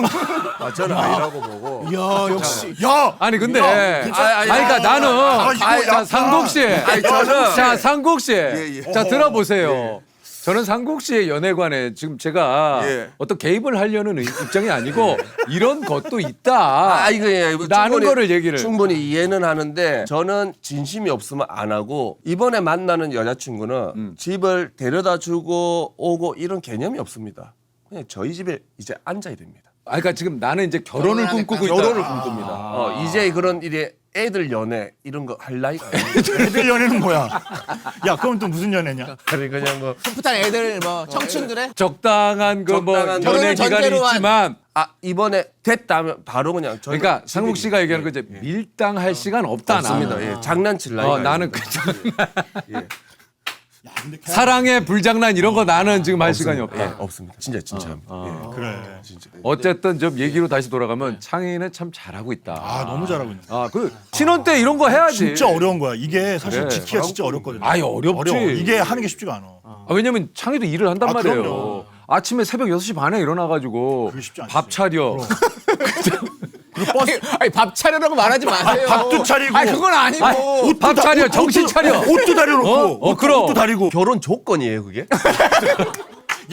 저는 아니라고 보고 야, 역시. 야, 아니 근데 아니, 그러니까 나는 이거 자 야, 상국 씨, 저는 자 상국 씨, 예. 자 들어보세요. 저는 상국 씨의 연애관에 지금 제가 예. 어떤 개입을 하려는 입장이 아니고 이런 것도 있다. 이거 라는 충분히- 거를 얘기를. 충분히 이해는 하는데 저는 진심이 없으면 안 하고 이번에 만나는 여자친구는 집을 데려다 주고 오고 이런 개념이 없습니다. 그냥 저희 집에 이제 앉아야 됩니다. 그러니까 지금 나는 이제 결혼을 결혼을 꿈꾸고 있다. 결혼을 꿈꿉니다. 이제 그런 일에 애들 연애 이런 거 할 나이가 아니에요. 애들 연애는 뭐야? 야, 그럼 또 무슨 연애냐? 아니 그냥 뭐 풋풋한 애들 뭐 청춘들의 적당한 그 뭐 적당한 연애 결혼을 기간이 전제로 한- 있지만 이번에 됐다면 바로 그냥 저는 그러니까 집에 상국 씨가 얘기하는 거 이제 밀당할 시간 없다 없습니다. 나는. 예, 장난칠 나이가 나는 아닙니다. 그 예. 근데 사랑의 불장난 이런 거 나는 지금 할 시간이 없다. 예, 없습니다. 진짜 합니다. 예. 그래. 진짜. 어쨌든 좀 얘기로 다시 돌아가면 창희는 참 잘하고 있다. 너무 잘하고 있네. 그 신혼 때 이런 거 해야지. 진짜 어려운 거야. 이게 사실 그래. 지키기가 진짜 어렵거든. 아이, 어렵지. 어려워. 이게 하는 게 쉽지가 않아. 왜냐면 창희도 일을 한단 말이에요. 그럼요. 아침에 새벽 6시 반에 일어나가지고 그게 쉽지 않지. 밥 차려. 그리고 버스 아니 밥 차려라고 말하지 마세요. 밥도 차리고. 아니 그건 아니고. 아니, 밥 차려, 정신 차려. 옷도 다려놓고. 그럼. 옷도 다리고. 결혼 조건이에요, 그게?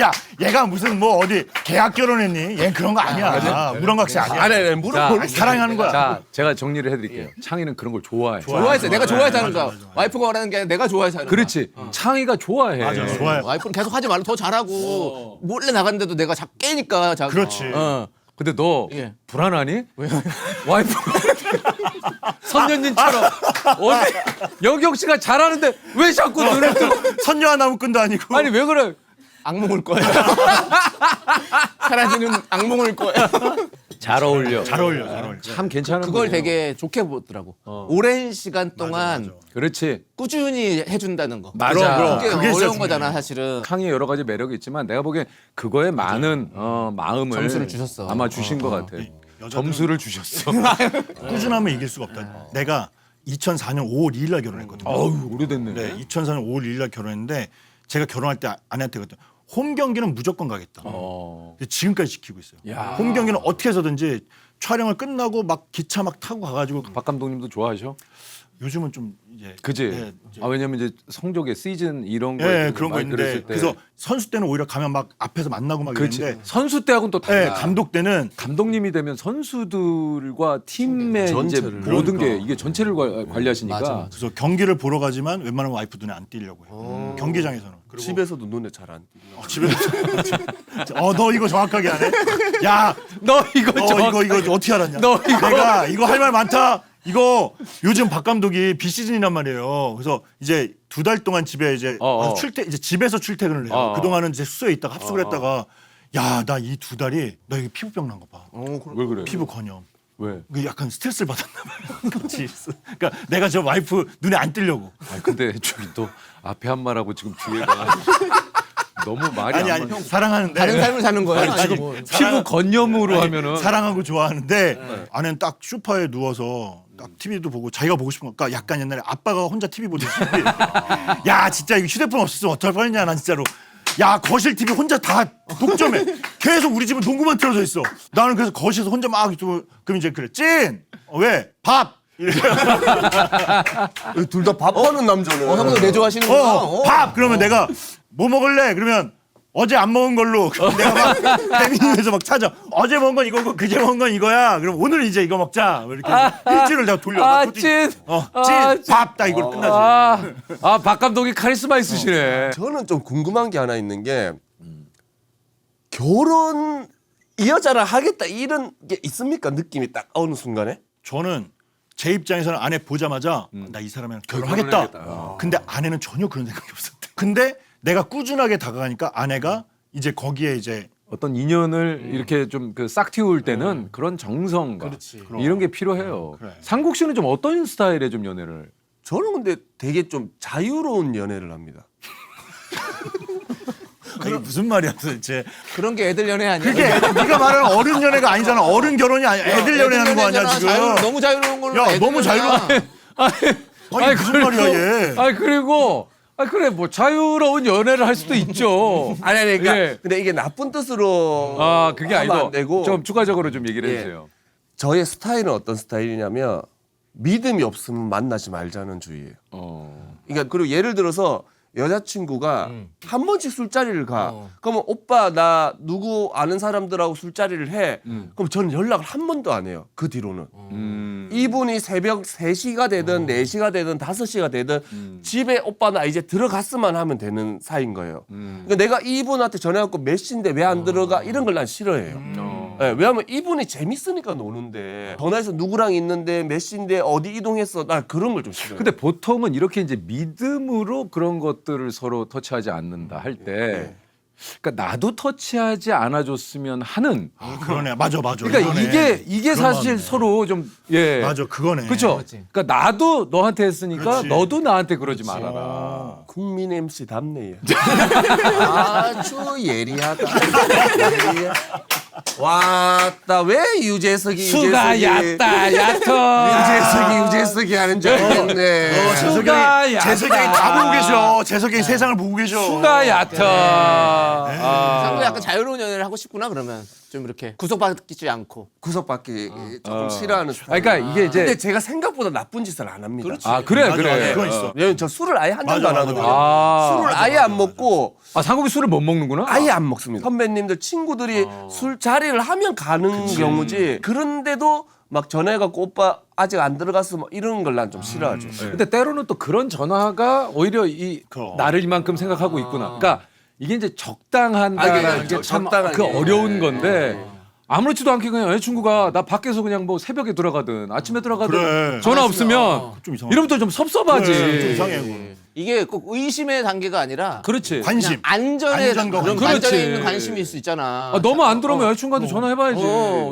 야, 얘가 무슨 뭐 어디 계약 결혼했니? 얘 그런 거 아니야. 물안각시 아니야. 아니, 물어보는 사랑하는 거야. 자, 제가 정리를 해드릴게요. 창희는 그런 걸 좋아해. 좋아했어요. 내가 좋아해서 하는 거야. 와이프가 말하는 게 아니라 내가 좋아해서 하는 거야. 그렇지. 창희가 좋아해. 맞아, 좋아요. 와이프는 계속 하지 말고 더 잘하고 몰래 나갔는데도 내가 깨니까 자기. 그렇지. 근데 너 예. 불안하니? 와이프 선녀님처럼 어디 영경 씨가 잘하는데 왜 자꾸 눈을 뜨고 선녀 하나무꾼도 아니고. 아니 왜 그래? 악몽을 꿔요. 사라지는 악몽을 꿔요. 잘 어울려. 잘 어울려, 잘 어울려. 참 괜찮은 그걸 분이에요. 되게 좋게 보더라고. 오랜 시간 동안 맞아. 그렇지. 꾸준히 해준다는 거. 맞아. 그럼. 그게 그게 진짜 어려운 거잖아 중요해. 사실은. 캉이 여러 가지 매력이 있지만 내가 보기엔 그거에 많은 마음을 점수를 주셨어. 아마 주신 것 같아. 여자들은- 점수를 주셨어. 꾸준하면 이길 수가 없다. 내가 2004년 5월 2일 날 결혼했거든요. 어우 오래됐네. 네, 2004년 5월 1일 날 결혼했는데 제가 결혼할 때 아내한테 그랬더니 홈 경기는 무조건 가겠다. 근데 지금까지 지키고 있어요. 야. 홈 경기는 어떻게 해서든지 촬영을 끝나고 막 기차 막 타고 가가지고 박 감독님도 좋아하셔? 요즘은 좀 이제 그지? 네, 이제 아 왜냐면 이제 성적에 시즌 이런 거 예, 그런 거 많이 있는데 그랬을 때. 그래서 선수 때는 오히려 가면 막 앞에서 만나고 막 그렇지. 이러는데 선수 때하고는 또 달라. 예, 감독 때는 감독님이 되면 선수들과 팀의 이제 전체를. 모든 게 그러니까. 이게 전체를 관리하시니까 맞아. 그래서 경기를 보러 가지만 웬만하면 와이프 눈에 안 띄려고 해요. 경기장에서는. 그리고 집에서도 눈에 잘 안 띄요. 집에서 너 이거 정확하게 하네. 야, 너 이거 이거 어떻게 알았냐? 너 이거- 내가 이거 할 말 많다. 이거 요즘 박 감독이 비시즌이란 말이에요. 그래서 이제 2달 동안 집에 이제 와서 이제 집에서 출퇴근을 해요. 그 동안은 이제 숙소에 있다가 합숙을 했다가 야, 나 이 2달이 나 이거 피부병 난 거 봐. 왜 그래? 피부 건염. 왜? 그 약간 스트레스를 받았나 봐요. 같이 있어. 그러니까 내가 저 와이프 눈에 안 띄려고. 아 근데 저기 또 앞에 한 말하고 지금 뒤에가 너무 말이 아니 안 맞. 사랑하는데 다른 삶을 사는 거야. 아니, 지금 뭐. 피부 건염으로 아니, 하면은 사랑하고 좋아하는데 아내는 딱 소파에 누워서 딱 TV도 보고 자기가 보고 싶은 거. 그러니까 약간 옛날에 아빠가 혼자 TV 보듯이 야 진짜 이거 휴대폰 없었으면 어떡할 뻔했냐 난 진짜로. 야 거실 TV 혼자 다 독점해. 계속 우리 집은 농구만 틀어져 있어. 나는 그래서 거실에서 혼자 막 유튜브 그럼 이제 그래 찐 왜? 밥 둘 다 밥하는 남자는. 형도 내조하시는구나. 밥 그러면 내가 뭐 먹을래? 그러면 어제 안 먹은 걸로 그럼 내가 막 페미니에서 막 찾아 어제 먹은 건 이거고 그제 먹은 건 이거야. 그럼 오늘 이제 이거 먹자. 뭐 이렇게 해서 일주일을 내가 돌려. 찐. 찐밥 딱 이걸 끝나지. 박 감독이 카리스마 있으시네. 저는 좀 궁금한 게 하나 있는 게 결혼 이 여자랑 하겠다 이런 게 있습니까? 느낌이 딱 어느 순간에? 저는 제 입장에서는 아내 보자마자 나 이 사람이랑 결혼하겠다. 근데 아내는 전혀 그런 생각이 없었대. 근데 내가 꾸준하게 다가가니까 아내가 이제 거기에 이제 어떤 인연을 이렇게 좀 그 싹 틔울 때는 그런 정성과 이런 게 필요해요. 그래. 상국 씨는 좀 어떤 스타일의 좀 연애를? 저는 근데 되게 좀 자유로운 연애를 합니다. 그게 무슨 말이야 도대체. 그런 게 애들 연애 아니야? 그게 네가 말하는 어른 연애가 아니잖아. 어른 결혼이 아니야. 애들 연애하는 거 아니야 지금. 너무 자유로운 거는 야 애들 너무 연애야. 자유로워. 아니 무슨 말이야 얘. 아니 그리고 그래 뭐 자유로운 연애를 할 수도 있죠. 아니 그러니까 예. 근데 이게 나쁜 뜻으로 그게 하면 아니고 안 되고 좀 추가적으로 좀 얘기를 예. 해주세요. 저의 스타일은 어떤 스타일이냐면 믿음이 없으면 만나지 말자는 주의예요. 그러니까 그리고 예를 들어서 여자친구가 한 번씩 술자리를 가. 그러면 오빠 나 누구 아는 사람들하고 술자리를 해. 그럼 저는 연락을 한 번도 안 해요. 그 뒤로는. 이분이 새벽 3시가 되든 4시가 되든 5시가 되든 집에 오빠 나 이제 들어갔으면 하면 되는 사이인 거예요. 그러니까 내가 이분한테 전화해갖고 몇 시인데 왜 안 들어가 이런 걸 난 싫어해요. 네, 왜냐하면 이분이 재밌으니까 노는데 전화해서 누구랑 있는데 몇 시인데 어디 이동했어 나 그런 걸 좀 싫어해요. 근데 보통은 이렇게 이제 믿음으로 그런 것들을 서로 터치하지 않는다 할 때, 그러니까 나도 터치하지 않아줬으면 하는. 그러네. 맞아. 그러니까 이거네. 이게 그런 사실 마음이네. 서로 좀 맞아 그거네. 그렇죠. 그러니까 나도 너한테 했으니까 그렇지. 너도 나한테 그러지 말아라. 국민 MC 답네요. 아주 예리하다. 왔다 왜 유재석이 수가 얕다 얕어. 유재석이 하는 줄 알겠네. 수가 얕다. 재석이 다 보고 계셔. 재석이 세상을 보고 계셔. 수가 얕어. 상도 약간 자유로운 연애를 하고 싶구나 그러면 좀 이렇게 구속받지 않고. 구석받기 조금 싫어하는 스타일. 그러니까 이게 이제 근데 제가 생각보다 나쁜 짓을 안 합니다. 그래 맞아, 그래. 그건 있어. 왜냐면 저 술을 아예 한 잔도 안 맞아, 하거든요. 맞아. 술을 아예 안 먹고 상국이 술을 못 먹는구나. 아예 안 먹습니다. 선배님들 친구들이 술 자리를 하면 가는 경우지. 그런데도 막 전화해갖고 오빠 아직 안 들어갔어 뭐 이런 걸 난 좀 싫어하죠. 근데 때로는 또 그런 전화가 오히려 이 그럼. 나를 이만큼 생각하고 있구나. 그러니까 이게 이제 적당한다라는 게 참 적당한 그 게. 어려운 건데 아무렇지도 않게 그냥 여자친구가 나 밖에서 그냥 뭐 새벽에 들어가든 아침에 들어가든 그래. 전화 없으면 좀 이상하다. 이러면 또 좀 섭섭하지. 그래, 좀 이상해, 그건. 이게 꼭 의심의 단계가 아니라 그렇지. 관심. 안전에 안전과 그런 관심. 안전에 그렇지. 있는 관심일 수 있잖아. 너무 안 들어오면 여자친구한테 전화해봐야지.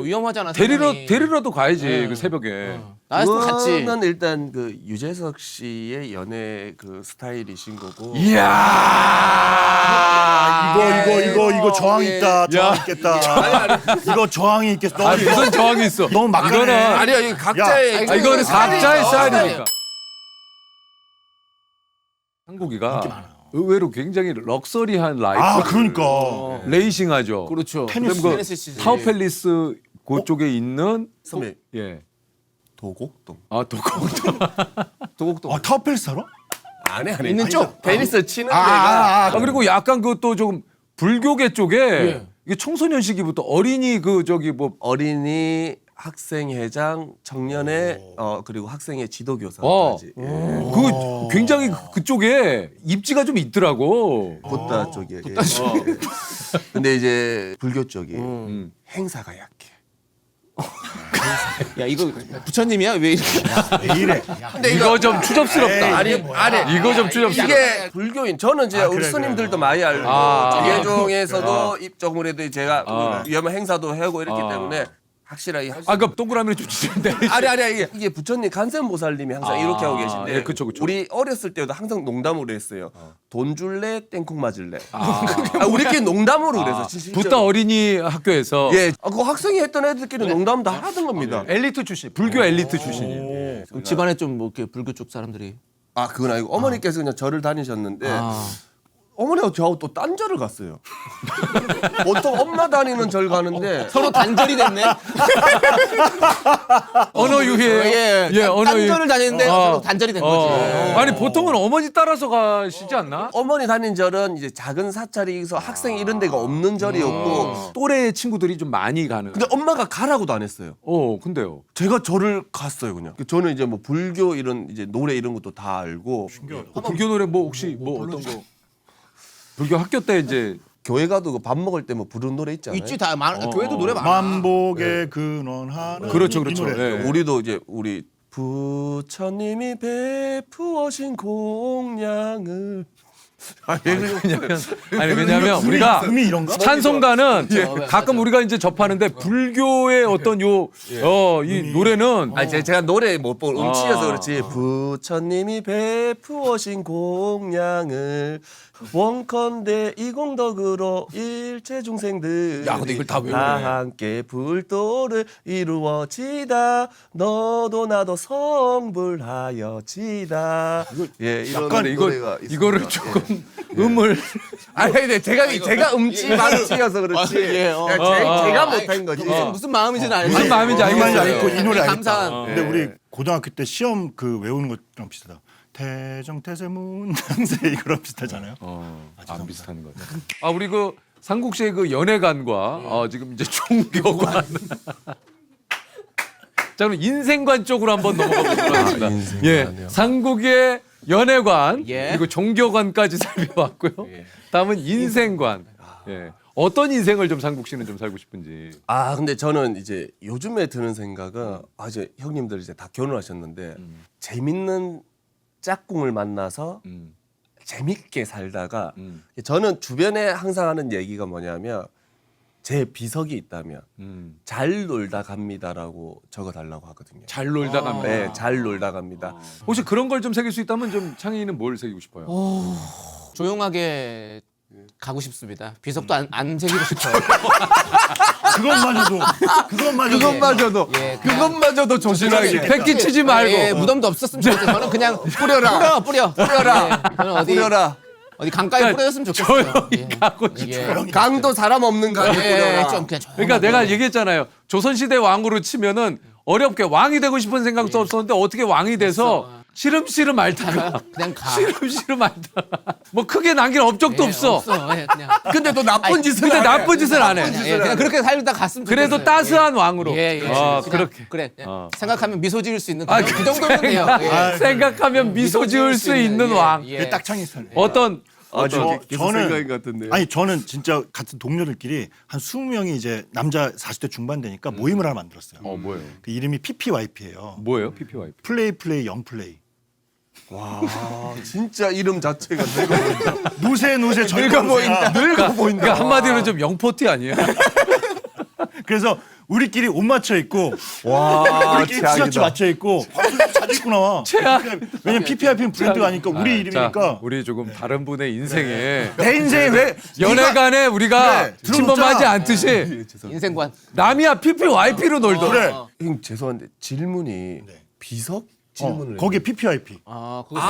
위험하잖아. 데리러도 가야지 네. 그 새벽에. 나였으면 갔지. 그거는 일단 그 유재석 씨의 연애 그 스타일이신 거고. 이야. 이거 저항 예. 있다. 저항 있겠다. 이거 저항이 있겠어. 아, 무슨 저항이 있어? 너무 막가네. 이거는 아니야, 이거 각자의 이거는 각자의 스타일이니까. 어. 한국이가 의외로 굉장히 럭셔리한 라이프. 아, 그러니까. 레이싱하죠. 그렇죠. 테니스. 그다음 테니스 시즌. 타워 팰리스 그쪽에 있는 선배 예. 도곡동. 도곡동. 도곡동. 타워팰리스 살아? 안에 있는 쪽. 베니스 치는 데가 그리고 약간 그것도 좀 불교계 쪽에 예. 이게 청소년 시기부터 어린이 그 저기 뭐 어린이 학생회장 청년회 그리고 학생회 지도교사까지 그 굉장히 그쪽에 입지가 좀 있더라고. 보따 쪽에. 예. 근데 이제 불교 쪽이 행사가 약해. 야 이거 부처님이야 왜 이렇게? 왜 이래? 근데 이거 좀 추접스럽다. 아니 이거 좀 추접스럽다. 이게 불교인 저는 이제 우리 그래, 스님들도 많이 알고 예종에서도 입적물에도 제가 위험한 행사도 하고 이렇기 때문에 확실하게 할 수. 그러니까 동그라미를 좀 주시는데. 아니 이게 부처님 간센보살님이 항상 이렇게 하고 계신데 예, 그쵸. 우리 어렸을 때도 항상 농담으로 했어요. 돈 줄래 땡콩 맞을래. 우리끼리 농담으로 그래서 진짜. 부따 어린이 학교에서 예, 그 학생이 했던 애들끼리 농담 다 하던 겁니다. 엘리트 출신, 불교 엘리트 출신이에요. 집안에 좀 뭐 이렇게 불교 쪽 사람들이. 아 그건 아니고 어머니께서 그냥 절을 다니셨는데 어머니가 저하고 또 딴 절을 갔어요. 보통 엄마 다니는 절 가는데 서로 단절이 됐네. 언어 유희에 단절을 다니는데 서로 단절이 된 거지. 아니 보통은 어머니 따라서 가시지 않나? 어머니 다닌 절은 이제 작은 사찰이서 학생 이런 데가 없는 절이었고 또래 친구들이 좀 많이 가는. 근데 엄마가 가라고도 안 했어요. 근데요. 제가 절을 갔어요 그냥. 저는 이제 뭐 불교 이런 이제 노래 이런 것도 다 알고 불교 노래 뭐 혹시 뭐 어떤 거? 불교 학교 때 이제 교회 가도 밥 먹을 때 뭐 부르는 노래 있잖아요. 있지 다 교회도 노래 많아. 만복의 근원하는 그렇죠. 이 노래. 예. 우리도 이제 우리 부처님이 베푸어신 공양을 왜냐면 우리가 음이 이런가? 찬송가는 가끔 우리가 이제 접하는데 불교의 어떤 이 노래는 제가 노래 못 보고 음치여서 그렇지. 부처님이 베푸어신 공양을 원컨대 이공덕으로 일체 중생들 야, 근데 이걸 다 외우네. 다 함께 불도를 이루어지다 너도 나도 성불하여지다. 예, 이런 약간 노래가 있습니다. 이거를 조금 음을 아니 근데 제가 음치 만치여서 그렇지. 제가 못한 거지. 무슨 마음인지는 알지. 무슨 마음인지 이 말이 알겠어요. 알고 이 노래 알겠다. 감사한. 근데 우리 고등학교 때 시험 그 외우는 것랑 비슷하다. 태정태세문당세 이거랑 비슷하잖아요. 안 비슷한 거죠. 우리 그 상국 씨의 그 연애관과 지금 이제 종교관. 자 그럼 인생관 쪽으로 한번 넘어가 보도록 하겠습니다. 예, 상국의 연애관 그리고 종교관까지 살펴봤고요. 다음은 인생관. 예. 어떤 인생을 좀 상국 씨는 좀 살고 싶은지. 근데 저는 이제 요즘에 드는 생각은 이제 형님들 이제 다 결혼하셨는데 재밌는 짝꿍을 만나서 재밌게 살다가 저는 주변에 항상 하는 얘기가 뭐냐면 제 비석이 있다면 잘 놀다 갑니다라고 적어달라고 하거든요. 잘 놀다 갑니다. 네, 잘 놀다 갑니다. 혹시 그런 걸 좀 새길 수 있다면 좀 창희는 뭘 새기고 싶어요? 조용하게 가고 싶습니다. 비석도 안 새기고 싶어요. 그것마저도 예, 그냥 그것마저도 조심하게. 패기 치지 말고. 예, 무덤도 없었으면 좋겠어요. 저는 그냥 뿌려라. 뿌려라. 저는 뿌려라. 어디 강가에 뿌려졌으면 좋겠어요. 조용히 가고 싶어요. 강도 사람 없는 강에 뿌려라. 좀 그냥 그러니까 내가 얘기했잖아요. 조선시대 왕으로 치면은 어렵게 왕이 되고 싶은 생각도 없었는데 어떻게 왕이 돼서 시름시름 앓다가 그냥 가. 시름시름 앓다가 뭐 크게 남긴 업적도 없어. 예, 그냥. 근데 또 나쁜 짓은 근데 안 해. 나쁜 짓을 안 해. 그냥 그렇게 살다 갔으면 그래도 좋겠어요. 따스한 왕으로. 예. 그냥 그렇게. 그래. 생각하면 미소 지을 수 있는 아, 그 정도면 돼요. 예. 생각하면 미소 지을 수 있는 왕. 예. 딱 창의 스타일. 어떤 생각인 것 같은데요. 저는 진짜 같은 동료들끼리 한 20명이 이제 남자 40대 중반 되니까 모임을 하나 만들었어요. 뭐예요? 그 이름이 PPYP예요. 뭐예요? PPY. 플레이 영플레이. 와 진짜 이름 자체가 늙어 보인다. 노세 젊어 보인다. 늙어 보인다. 그러니까 한마디로 좀 영포티 아니에요? 그래서 우리끼리 옷 맞춰 입고 와 우리끼리 티셔츠 맞춰 입고 잘 입고 나와. 최악. 왜냐면 PPIP는 브랜드가 아니까 우리 이름이니까. 자, 우리 조금 다른 분의 인생에 내 인생에 왜 연애간에 우리가 그래, 침범하지 들어놓자. 않듯이 인생관. 남이야 PPYP로 놀더라. 그래. 형 죄송한데 질문이 비석 질문을 거기에 PPIP. 아, 그거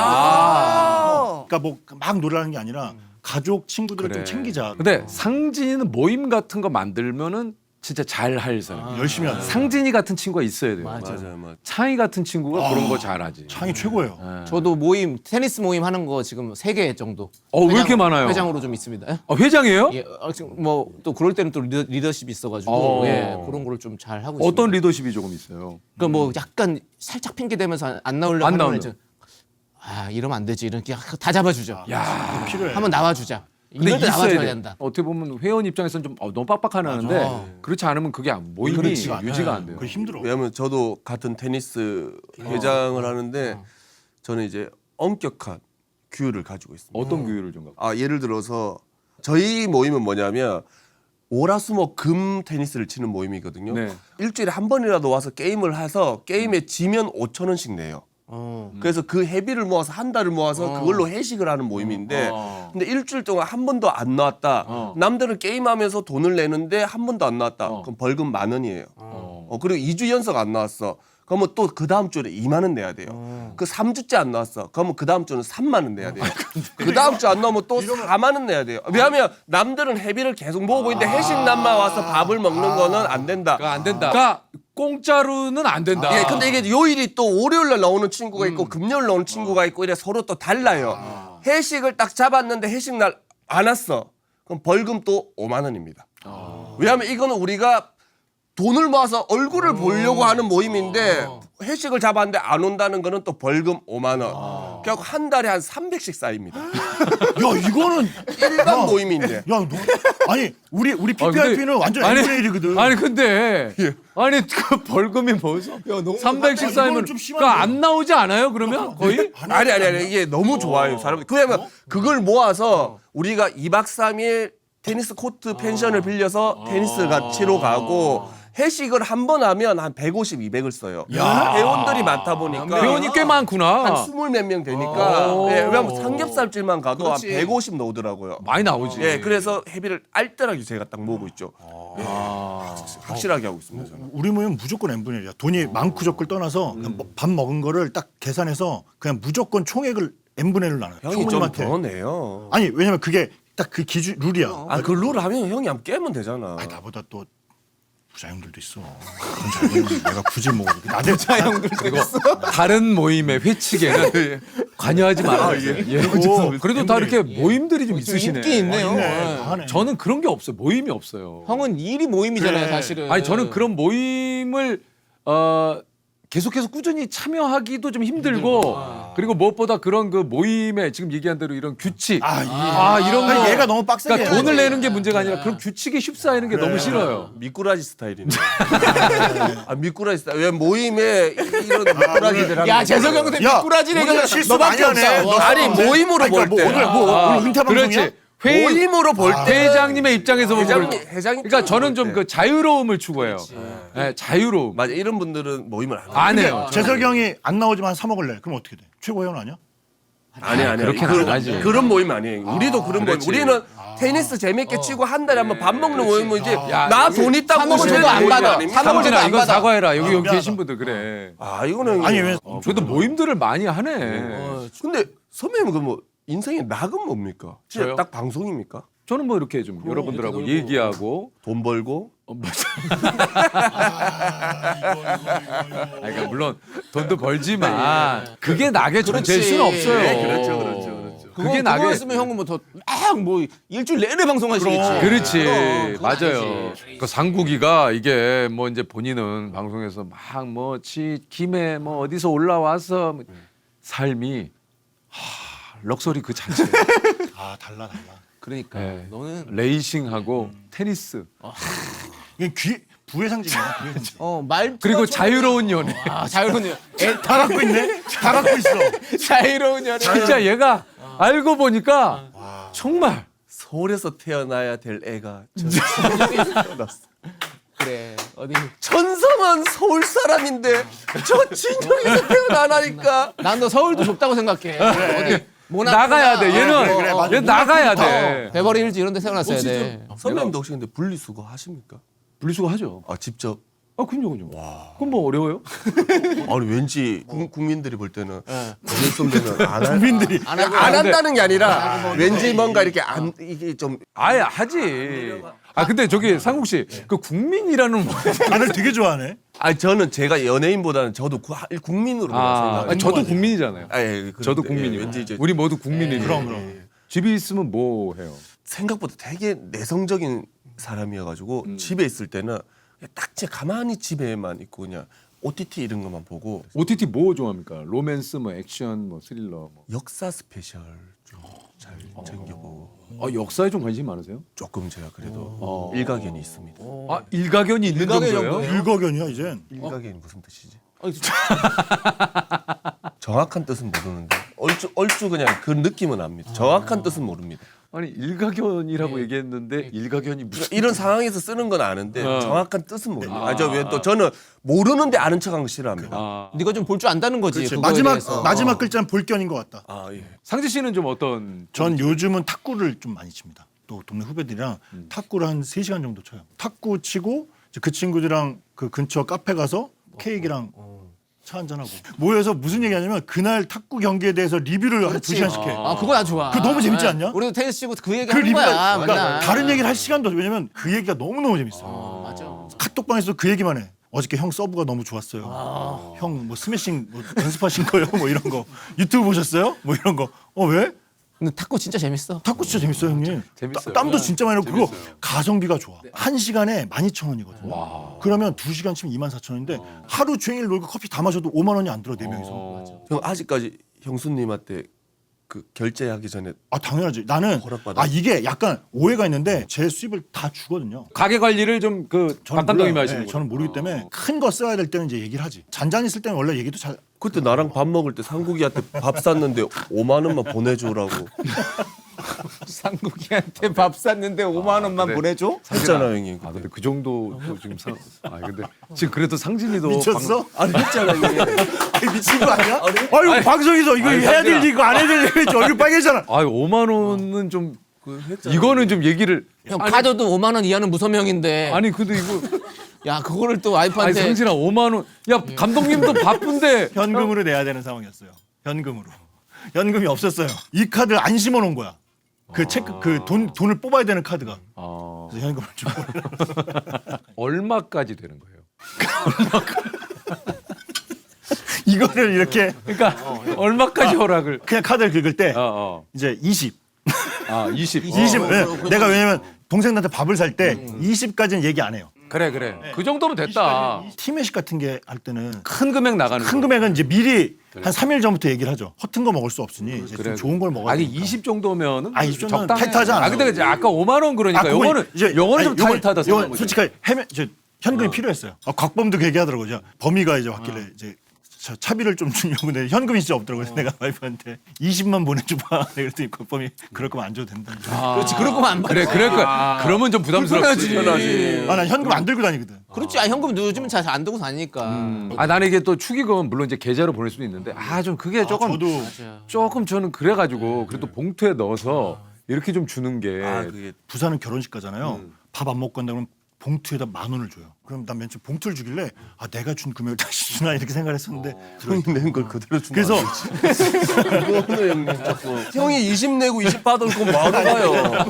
그러니까 뭐 막 놀라는 게 아니라 가족 친구들을 그래. 좀 챙기자. 근데 상진이는 모임 같은 거 만들면은 진짜 잘 할 사람. 열심히 하자. 상진이 같은 친구가 있어야 돼요. 맞아요. 창희 같은 친구가 그런 거 잘하지. 창이 최고예요. 저도 모임 테니스 모임 하는 거 지금 3개 정도. 왜 이렇게 많아요? 회장으로 좀 있습니다. 예? 회장이에요? 예, 지금 뭐 또 그럴 때는 또 리더십이 있어가지고 어. 예, 그런 거를 좀 잘 하고 있습니다. 어떤 리더십이 조금 있어요? 그러니까 뭐 약간 살짝 핑계 대면서 안 나오려고 안 하면 나오려. 이제 이러면 안 되지 이렇게 다 잡아주죠. 야. 필요해. 한번 나와주자. 근데 이럴 때 있어야 나와줘야 돼. 된다. 어떻게 보면 회원 입장에서는 좀 너무 빡빡하는데 그렇지 않으면 그게 모임이 그렇지가 않아요. 유지가 안 돼요. 그게 힘들어. 왜냐하면 저도 같은 테니스 회장을 하는데 저는 이제 엄격한 규율을 가지고 있습니다. 어떤 규율을 좀 갖고? 예를 들어서 저희 모임은 뭐냐면 월화수목 테니스를 치는 모임이거든요. 네. 일주일에 한 번이라도 와서 게임을 해서 게임에 지면 5,000원씩 내요. 그래서 그 회비를 모아서 한 달을 모아서 그걸로 회식을 하는 모임인데 근데 일주일 동안 한 번도 안 나왔다. 남들은 게임하면서 돈을 내는데 한 번도 안 나왔다. 그럼 벌금 10,000원이에요. 그리고 2주 연속 안 나왔어. 그러면 또 그 다음 주에 2만 원 내야 돼요. 그 3주째 안 나왔어. 그러면 그 다음 주는 3만 원 내야 돼요. 그 다음 주 안 나오면 또 4만 원 내야 돼요. 왜냐하면 남들은 회비를 계속 모으고 있는데 회식 남만 와서 밥을 먹는 거는 안 된다. 그거 안 된다. 그러니까 공짜로는 안 된다. 예, 근데 이게 요일이 또 월요일 날 나오는 친구가 있고 금요일 나오는 친구가 있고 이래 서로 또 달라요. 회식을 딱 잡았는데 회식 날 안 왔어. 그럼 벌금 또 5만 원입니다. 왜냐하면 이거는 우리가 돈을 모아서 얼굴을 보려고 하는 모임인데 회식을 잡았는데 안 온다는 거는 또 벌금 5만 원. 결국 한 달에 한 300씩 쌓입니다. 야 이거는 일반 모임인데. 야 너 아니 우리 PPIP는 완전 N분의 1이거든. 아니 근데 아니 그 벌금이 뭐죠? 300씩 이거는 쌓이면 좀 그 심한데. 안 나오지 않아요? 그러면 거의? 아니 이게 너무 좋아요 사람들. 그러면 그걸 모아서 우리가 2박 3일 테니스 코트 펜션을 빌려서 테니스가 치러 가고 회식을 한 번 하면 한 150, 200을 써요. 회원들이 많다 보니까 회원이 꽤 많구나. 한 20 몇 명 되니까 예, 왜냐면 삼겹살집만 가도 한 150 나오더라고요. 많이 나오지. 예, 그래서 회비를 알뜰하게 제가 딱 모으고 있죠. 예, 확실하게 하고 있습니다. 저는. 우리 모임은 무조건 N분의 1이야. 돈이 많고 적고를 떠나서 그냥 밥 먹은 거를 딱 계산해서 그냥 무조건 총액을 N분의 1로 나눠요. 형이 좀 총무님한테. 더 내요. 아니 왜냐면 그게 딱 그 기준 룰이야. 그 룰 하면 형이 안 깨면 되잖아. 아니, 나보다 또 부자형들도 있어. 그건 잘 모르는데 내가 굳이 뭐 나대 그리고 다른 모임의 회칙에는 관여하지 말아요. 예. 그래도 다 이렇게 모임들이 좀 있으시네. 인기 있네요. 하네. 저는 그런 게 없어요. 모임이 없어요. 형은 일이 모임이잖아요, 그래. 사실은. 아니 저는 그런 모임을 계속해서 꾸준히 참여하기도 좀 힘들고 그리고 무엇보다 그런 그 모임에 지금 얘기한 대로 이런 규칙 이런 거 얘가 너무 빡세게 그러니까 돈을 해야지. 내는 게 문제가 아니라 그런 규칙에 휩싸이는 게 너무 싫어요. 미꾸라지 스타일이네. 미꾸라지 스타일. 왜 모임에 이런 미꾸라지들 하는 야, 재석이 형한테 야, 미꾸라지를 오늘 실수 많이 너밖에 하네. 없어. 너 아니 네? 모임으로 볼 때. 오늘 오늘 은퇴 방송이야? 그렇지. 회의 모임으로 볼 때. 회장님의 입장에서 보면 회장님 그러니까 저는 좀 그 자유로움을 추구해요. 네, 자유로움. 맞아 이런 분들은 모임을 안 해요. 안 해요. 재석이 형이 안 나오지만 사 먹을래. 그럼 어떻게 돼? 최고 회원 아니야? 아니 그렇게는 안 하지. 그런 모임 아니에요. 우리도 그런 모임. 그렇지. 우리는 테니스 재밌게 치고 한 달에 한번 밥 먹는 모임이지. 야, 나 돈 있다고 사 먹을 오시는 때도 안 모임이 받아. 아닙니다. 사 먹을 때도 상진아 안 이건 받아. 사과해라. 여기 미안하다. 계신 분들 그래. 이거는 아니 왜 그래도 모임들을 많이 하네. 근데 선배님은 그 뭐 인생의 낙은 뭡니까? 진짜 저요? 딱 방송입니까? 저는 뭐 이렇게 좀 여러분들하고 얘기하고 돈 벌고 그러니까 물론 돈도 벌지만 그게 낙의 전제일 수는 없어요. 네, 그렇죠. 그게 낙의 그거였으면 형은 뭐 일주일 내내 방송하시겠지. 그렇지 그건 맞아요. 아니지. 그 상국이가 이게 뭐 이제 본인은 방송에서 막 뭐 김에 뭐 어디서 올라와서 뭐 삶이 럭셔리 그 자체. 달라. 그러니까 네. 너는 레이싱하고 테니스. 이게 부의 상징이야. 부의 상징. 말 그리고 자유로운 연애. 자유로운 연애. 다 갖고 있네. 다 갖고 있어. 자유로운 연애. 진짜 얘가 알고 보니까 정말 서울에서 태어나야 될 애가 태어났어. 그래. 어디 천성은 서울 사람인데 저 진영에서 태어나라니까. 난 너 서울도 좁다고 생각해. 어디 모나코나, 나가야 돼. 얘는 맞아. 얘 나가야 돼. 베버리 힐즈 이런 데 태어났어야 돼. 선배님도 혹시 근데 분리수거 하십니까? 분리수거 하죠. 아 직접? 아 그럼요. 그럼 뭐 어려워요? 아니 왠지 국민들이 볼 때는 박일 선배는 국민들이 안 하고 안 한다는 게 아니라 왠지 뭔가 이렇게 안 이게 좀 아예 하지. 아 근데 저기 상국 씨 그 국민이라는 뭐- 나를 되게 좋아하네. 아 저는 제가 연예인보다는 저도 국민으로 생각해요. 저도 국민이잖아요. 예, 저도 그런데, 국민이고. 왠지 이제 우리 모두 국민이고. 그럼. 집이 있으면 뭐 해요? 생각보다 되게 내성적인 사람이어가지고 집에 있을 때는 그냥 딱 진짜 가만히 집에만 있고 그냥 OTT 이런 것만 보고 OTT 뭐 좋아합니까? 로맨스, 뭐 액션, 뭐 스릴러. 뭐. 역사 스페셜 좀 잘 챙겨보고 역사에 좀 관심 많으세요? 조금 제가 그래도 일가견이 있습니다. 아 일가견이 있는 정도예요? 일거견이야 이젠. 일가견이 무슨 뜻이지? 정확한 뜻은 모르는데 얼추 그냥 그 느낌은 압니다. 정확한 뜻은 모릅니다. 아니 일가견이라고 얘기했는데 일가견이 무슨? 그러니까 이런 상황에서 쓰는 건 아는데 어. 정확한 뜻은 모릅니다. 저 왜 또 저는 모르는데 아는 척하는 거 싫어합니다. 아, 네가 좀 볼 줄 안다는 거지. 그렇지. 그거에 대해서. 마지막 글자는 볼견인 것 같다. 아 예. 상지 씨는 좀 어떤? 전 요즘은 탁구를 좀 많이 칩니다. 또 동네 후배들이랑 탁구를 한 3시간 정도 쳐요. 탁구 치고 이제 그 친구들이랑 그 근처 카페 가서 케이크랑 차 한잔하고 모여서 무슨 얘기하냐면 그날 탁구 경기에 대해서 리뷰를 한 2시간씩 해. 아, 그거 나 좋아. 그거 너무 재밌지 않냐? 우리도 테니스 치고 그 얘기 그 하는 거야. 리뷰가 그러니까 맨날. 다른 얘기를 할 시간도 없어. 왜냐면 그 얘기가 너무너무 재밌어. 맞아. 카톡방에서 그 얘기만 해. 어저께 형 서브가 너무 좋았어요. 형 뭐 스매싱 뭐 연습하신 거예요? 뭐 이런 거. 유튜브 보셨어요? 뭐 이런 거. 왜? 근데 탁구 진짜 재밌어. 탁구 진짜 재밌어요, 형님. 재밌어요. 땀도 진짜 많이 나고 그리고 가성비가 좋아. 한 시간에 12,000원이거든요. 그러면 2시간 치면 24,000원인데 하루 종일 놀고 커피 다 마셔도 5만 원이 안 들어, 4명이서. 형 아직까지 형수님한테 그 결제하기 전에 아, 당연하지. 나는 허락받아. 이게 약간 오해가 있는데 제 수입을 다 주거든요. 가게 관리를 좀 그 저는 박감독님이 몰라요. 하시는 네, 거예요. 저는 모르기 때문에 큰 거 써야 될 때는 이제 얘기를 하지. 잔잔히 쓸 때는 원래 얘기도 잘 그때 나랑 밥 먹을 때 상국이한테 밥 샀는데 5만 원만 보내줘라고 상국이한테 밥 샀는데 5만 원만 그래. 보내줘? 했잖아 형님. 아 근데 그 정도 또 지금 근데 지금 그래도 상진이도 미쳤어? 아니 했잖아 형님. 아니, 미친 거 아니야? 아유, 방송에서 이거 해야 될 이거 안 해야 될 얘기 얼굴 빨개잖아. 아 5만 원은 좀 이거는 좀 얘기를 형 카드도 5만 원 이하는 무서명인데. 아니 근데 이거 야 그거를 또 아니 와이프한테. 상진아 5만 원. 야 감독님도 바쁜데 현금으로 내야 되는 상황이었어요. 현금으로. 현금이 없었어요. 이 카드를 안 심어 놓은 거야. 그 체크 돈을 뽑아야 되는 카드가. 아, 그래서 현금을 주고. 얼마까지 되는 거예요? 이거를 이렇게 그러니까 얼마까지 허락을? 그냥 카드를 긁을 때 어. 이제 20. 아 20. 20. 내가 왜냐면 동생한테 밥을 살 때 20까지는 얘기 안 해요. 그래. 그 정도면 됐다. 팀회식 같은 게 할 때는 큰 금액 나가는 큰 거. 금액은 이제 미리 한 3일 전부터 얘기를 하죠. 허튼 거 먹을 수 없으니 이제 그래. 좀 좋은 걸 먹어야 아니 되니까. 20 정도면은 20 정도는 적당해. 타이트하지 않아요. 아 근데 이제 아까 5만 원 그러니까 그건 요거는 이제 요거는 좀 아니, 요건- 타이트하다 요건 생각한 거죠. 솔직히 현금이 필요했어요. 곽범도 그 얘기하더라고요. 이제 범위가 이제 왔길래 이제 차비를 좀 주려고 근데 현금이 진짜 없더라고요. 그래서 내가 와이프한테 20만 보내줘봐. 그랬더니 곽범이 그럴 거면 안 줘도 된다. 그렇지 그럴 거면 안 받아. 그래 그러면 좀 부담스럽지. 불편하지. 난 현금 안 들고 다니거든. 그렇지. 아, 현금 요즘은 잘 안 들고 다니니까. 아 나는 이게 또 축의금 물론 이제 계좌로 보낼 수도 있는데 좀 그게 조금 저도 조금 저는 그래가지고 그래도 봉투에 넣어서 이렇게 좀 주는 게 그게 부산은 결혼식 가잖아요. 밥 안 먹고 간다 그러면 봉투에다 10,000원을 줘요. 그럼 난 맨 처음 봉투를 주길래 내가 준 금액을 다시 주나 이렇게 생각을 했었는데 형이 낸 걸 그대로 준 그래서 그거는 형님 자꾸 형이 20 내고 20 받을 건 뭐하러 가요?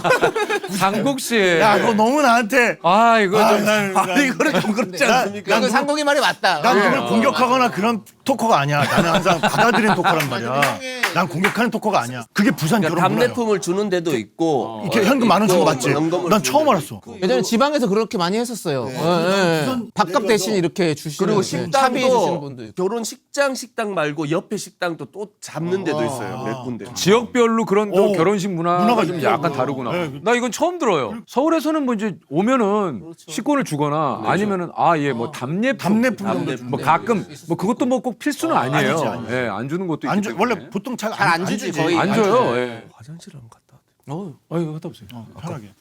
상국 씨. 야 그거 너무 나한테 이거 좀 아니 이거는 좀 그렇지 않습니까? 그 상국이 말이 맞다. 난 그걸 공격하거나 그런 토커가 아니야. 나는 항상 받아들이는 토커란 말이야. 난 공격하는 토커가 아니야. 그게 부산 그러니까 결혼 문화예요. 답례품을 주는 데도 있고 이렇게 현금 10,000원 준 거 맞지? 현금을 난 주는 처음 데도 알았어. 있고. 예전에 지방에서 그렇게 많이 했었어요. 예, 예. 밥값 대신 이렇게 주시는 그리고 차비해 주시는 분도 식당도 있고. 결혼 식당 말고 옆에 식당도 또 잡는 데도 있어요. 몇 군데. 지역별로 그런 좀 결혼식 문화가 문화가 좀 있더라고요. 약간 다르구나. 네. 나 이건 처음 들어요. 서울에서는 뭐 이제 오면은 식권을 주거나 아니면은 뭐 답례품 정도 뭐 가끔 뭐 그것도 뭐 꼭 필수는 아니에요. 아니지, 아니지. 예, 안 주는 것도 안 있기 줘, 때문에. 원래 보통 잘 안 주지, 거의. 안 줘요. 예. 화장실 한번 갔다 왔대. 아유, 갔다 오세요. 편하게.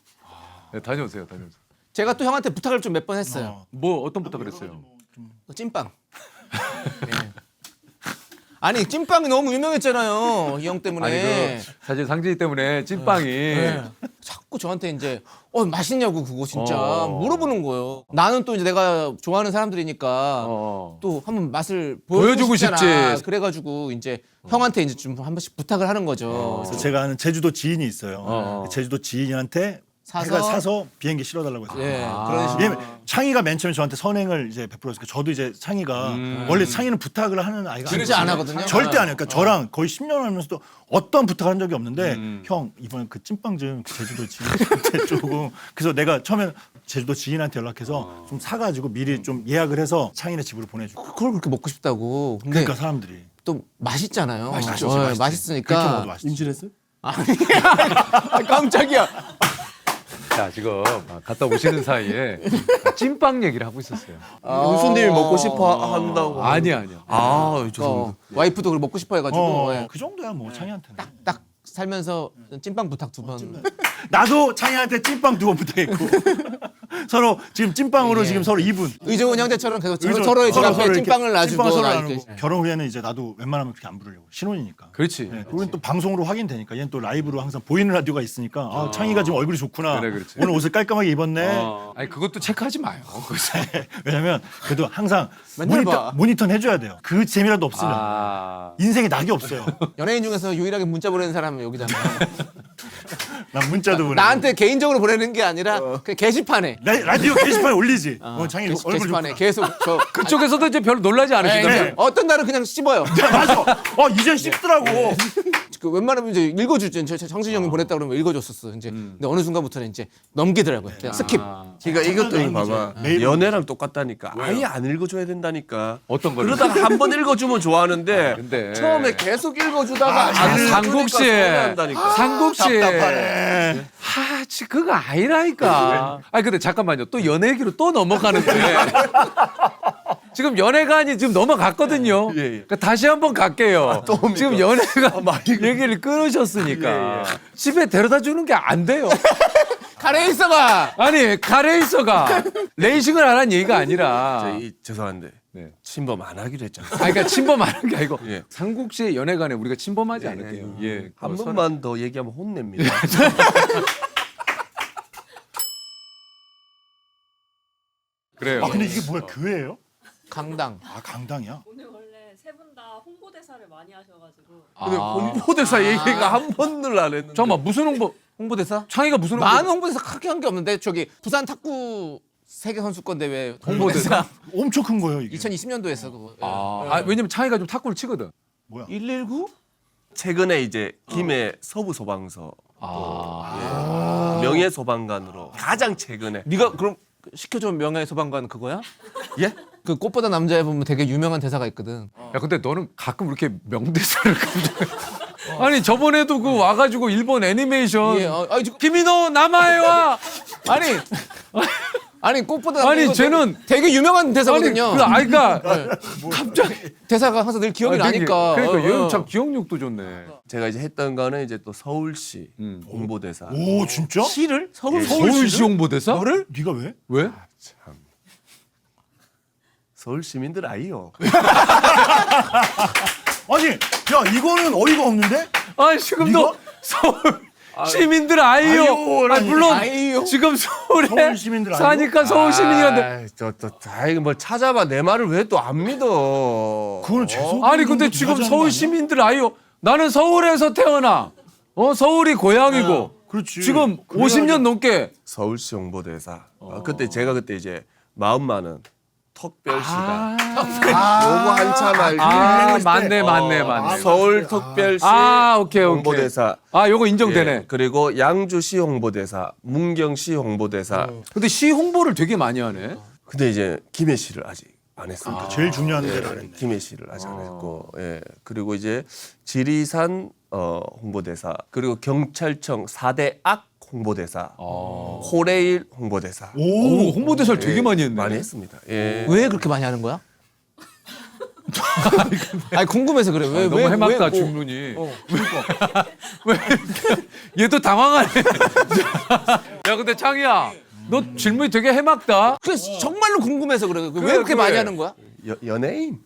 네, 다녀오세요. 제가 또 형한테 부탁을 좀 몇 번 했어요. 뭐 어떤 부탁을 했어요? 찐빵. 예. 아니 찐빵이 너무 유명했잖아요. 이 형 때문에. 아니 그 사실 상진이 때문에 찐빵이 자꾸 저한테 이제 맛있냐고 그거 진짜 물어보는 거예요. 나는 또 이제 내가 좋아하는 사람들이니까 또 한번 맛을 보여주고 싶잖아. 싶지. 그래가지고 이제 형한테 이제 좀 한 번씩 부탁을 하는 거죠. 그래서 제가 아는 제주도 지인이 있어요. 제주도 지인한테 사서 비행기 실어달라고 했어요. 예, 그런 식으로. 왜냐면 창희가 맨 처음에 저한테 선행을 이제 베풀었으니까 저도 이제 창희가 원래 창희는 부탁을 하는 아이가 진짜 안 하거든요. 절대 안 해요. 그러니까 저랑 거의 10년 하면서도 어떤 부탁을 한 적이 없는데 형 이번에 그 찐빵 좀 제주도 지인한테 조금 그래서 내가 처음에 제주도 지인한테 연락해서 좀 사가지고 미리 좀 예약을 해서 창희네 집으로 보내주고. 그걸 그렇게 먹고 싶다고. 근데 그러니까 사람들이 또 맛있잖아요. 맛있지, 어, 맛있지. 맛있으니까. 그렇게 먹어도 맛있지. 임신했어요? 아, 깜짝이야. 자 지금 갔다 오시는 사이에 찐빵 얘기를 하고 있었어요. 은수님이 먹고 싶어 한다고. 아니야. 죄송합니다. 와이프도 그걸 먹고 싶어 해가지고 예. 그 정도야 뭐 창희한테는. 딱 살면서 찐빵 부탁 2번. 나도 창희한테 찐빵 2번 부탁했고 서로 지금 찐빵으로 지금 서로 2분. 의정훈 형제처럼 계속 서로의 집 앞에 찐빵을 놔주고. 찐빵을 서로 나 나누고. 이렇게. 결혼 후에는 이제 나도 웬만하면 그렇게 안 부르려고 신혼이니까. 그렇지. 네, 우리는 또 방송으로 확인되니까 얘는 또 라이브로 항상 보이는 라디오가 있으니까 아, 창희가 지금 얼굴이 좋구나. 그래, 그렇지. 오늘 옷을 깔끔하게 입었네. 아니 그것도 체크하지 마요. 왜냐면 그래도 항상 맨날 봐. 모니터는 해줘야 돼요. 그 재미라도 없으면 인생에 낙이 없어요. 연예인 중에서 유일하게 문자 보내는 사람은 여기잖아. 난 문자도 보내. 나한테 개인적으로 보내는 게 아니라 그 게시판에. 라디오 게시판에 올리지. 창희 얼굴 게시판에 좋구나. 계속 저 그쪽에서도 이제 별로 놀라지 않으시던데. 네. 어떤 날은 그냥 씹어요. 맞아. 이젠 씹더라고. 그 웬만하면 이제 읽어주죠. 정진이 형이 보냈다 그러면 읽어줬었어. 이제 근데 어느 순간부터는 이제 넘기더라고요. 그냥 스킵. 그러니까 이것도 봐봐. 매일 연애랑 똑같다니까. 아예 안 읽어줘야 된다니까. 어떤 거를? 그러다가 한 번 읽어주면 좋아하는데 근데 처음에 계속 읽어주다가 상국 씨, 상국 씨. 답답하네. 그거 아니라니까. 아니 근데 잠깐만요. 또 연애 얘기로 또 넘어가는데. 지금 연애관이 지금 넘어갔거든요. 예. 그러니까 다시 한번 갈게요. 지금 연애가 얘기를 끊으셨으니까 집에 데려다 주는 게 안 돼요. 카레이서가 아니 카레이서가 레이싱을 안 한 얘기가 아니라. 죄송한데 네. 침범 안 하기로 했잖아요. 그러니까 침범하는 게 아니고 예. 상국 씨의 연애관에 우리가 침범하지 않을게요. 예. 한 번만 더 얘기하면 혼냅니다. 그래요. 근데 이게 뭐야 교회예요? 강당. 강당이야? 오늘 원래 세 분 다 홍보대사를 많이 하셔가지고 근데 홍보대사 얘기가 한 번을 안 했는데. 잠깐만 무슨 홍보대사? 창희가 무슨 많은 홍보대사 크게 한 게 없는데 저기 부산 탁구 세계 선수권 대회 홍보대사 엄청 큰 거예요 이게. 2020년도에 했어 그거. 왜냐면 창희가 좀 탁구를 치거든. 뭐야? 119? 최근에 이제 김해 서부 소방서 명예 소방관으로 가장 최근에. 네가 그럼 시켜준 명예 소방관 그거야? 예? 그 꽃보다 남자에 보면 되게 유명한 대사가 있거든. 야 근데 너는 가끔 이렇게 명대사를 아니 저번에도 그 와가지고 일본 애니메이션 예, 지금 김인호 남아에 와. 아니 꽃보다 남자 아니 이거 쟤는 되게 유명한 대사거든요. 그 아이가 갑자기 대사가 항상 늘 기억이 나니까. 그러니까 얘는 참 기억력도 좋네. 제가 이제 했던 거는 이제 또 서울시 홍보대사. 오 진짜? 시를 서울시 홍보대사? 너를? 네가 왜? 왜? 서울 시민들 아이요. 아니 야 이거는 어이가 없는데? 아 지금도 네가? 서울 시민들 아이요. 아이요라니. 물론 아이요. 지금 서울에 서울 시민들 아이요? 사니까 서울 시민이란데. 이거 뭐 찾아봐. 내 말을 왜 또 안 믿어? 그거는 죄송. 아니 근데 지금 서울 시민들 아이요. 나는 서울에서 태어나. 서울이 고향이고. 그렇지. 지금 그래야지. 50년 넘게 서울시 홍보대사. 그때 제가 그때 이제 마음 많은 특별시가 요거 한참 알지. 맞네. 서울 특별시 오케이. 홍보대사. 요거 인정되네. 예, 그리고 양주시 홍보대사, 문경시 홍보대사. 근데 시 홍보를 되게 많이 하네. 근데 이제 김해시를 아직 안 했습니다. 제일 중요한 데를 안 했네. 김해시를 아직 안 했고, 예. 그리고 이제 지리산 홍보대사, 그리고 경찰청 4대 악 홍보대사, 코레일 홍보대사. 오, 홍보대사를 되게 많이 했네. 많이 했습니다. 예. 왜 그렇게 많이 하는 거야? 아니 궁금해서 그래. 왜 너무 해맑다 뭐- 질문이. 왜 얘도 당황하네. 야 근데 창희야, 너 질문이 되게 해맑다. 그 정말로 궁금해서 그래. 왜 그렇게 많이 하는 거야? 연예인.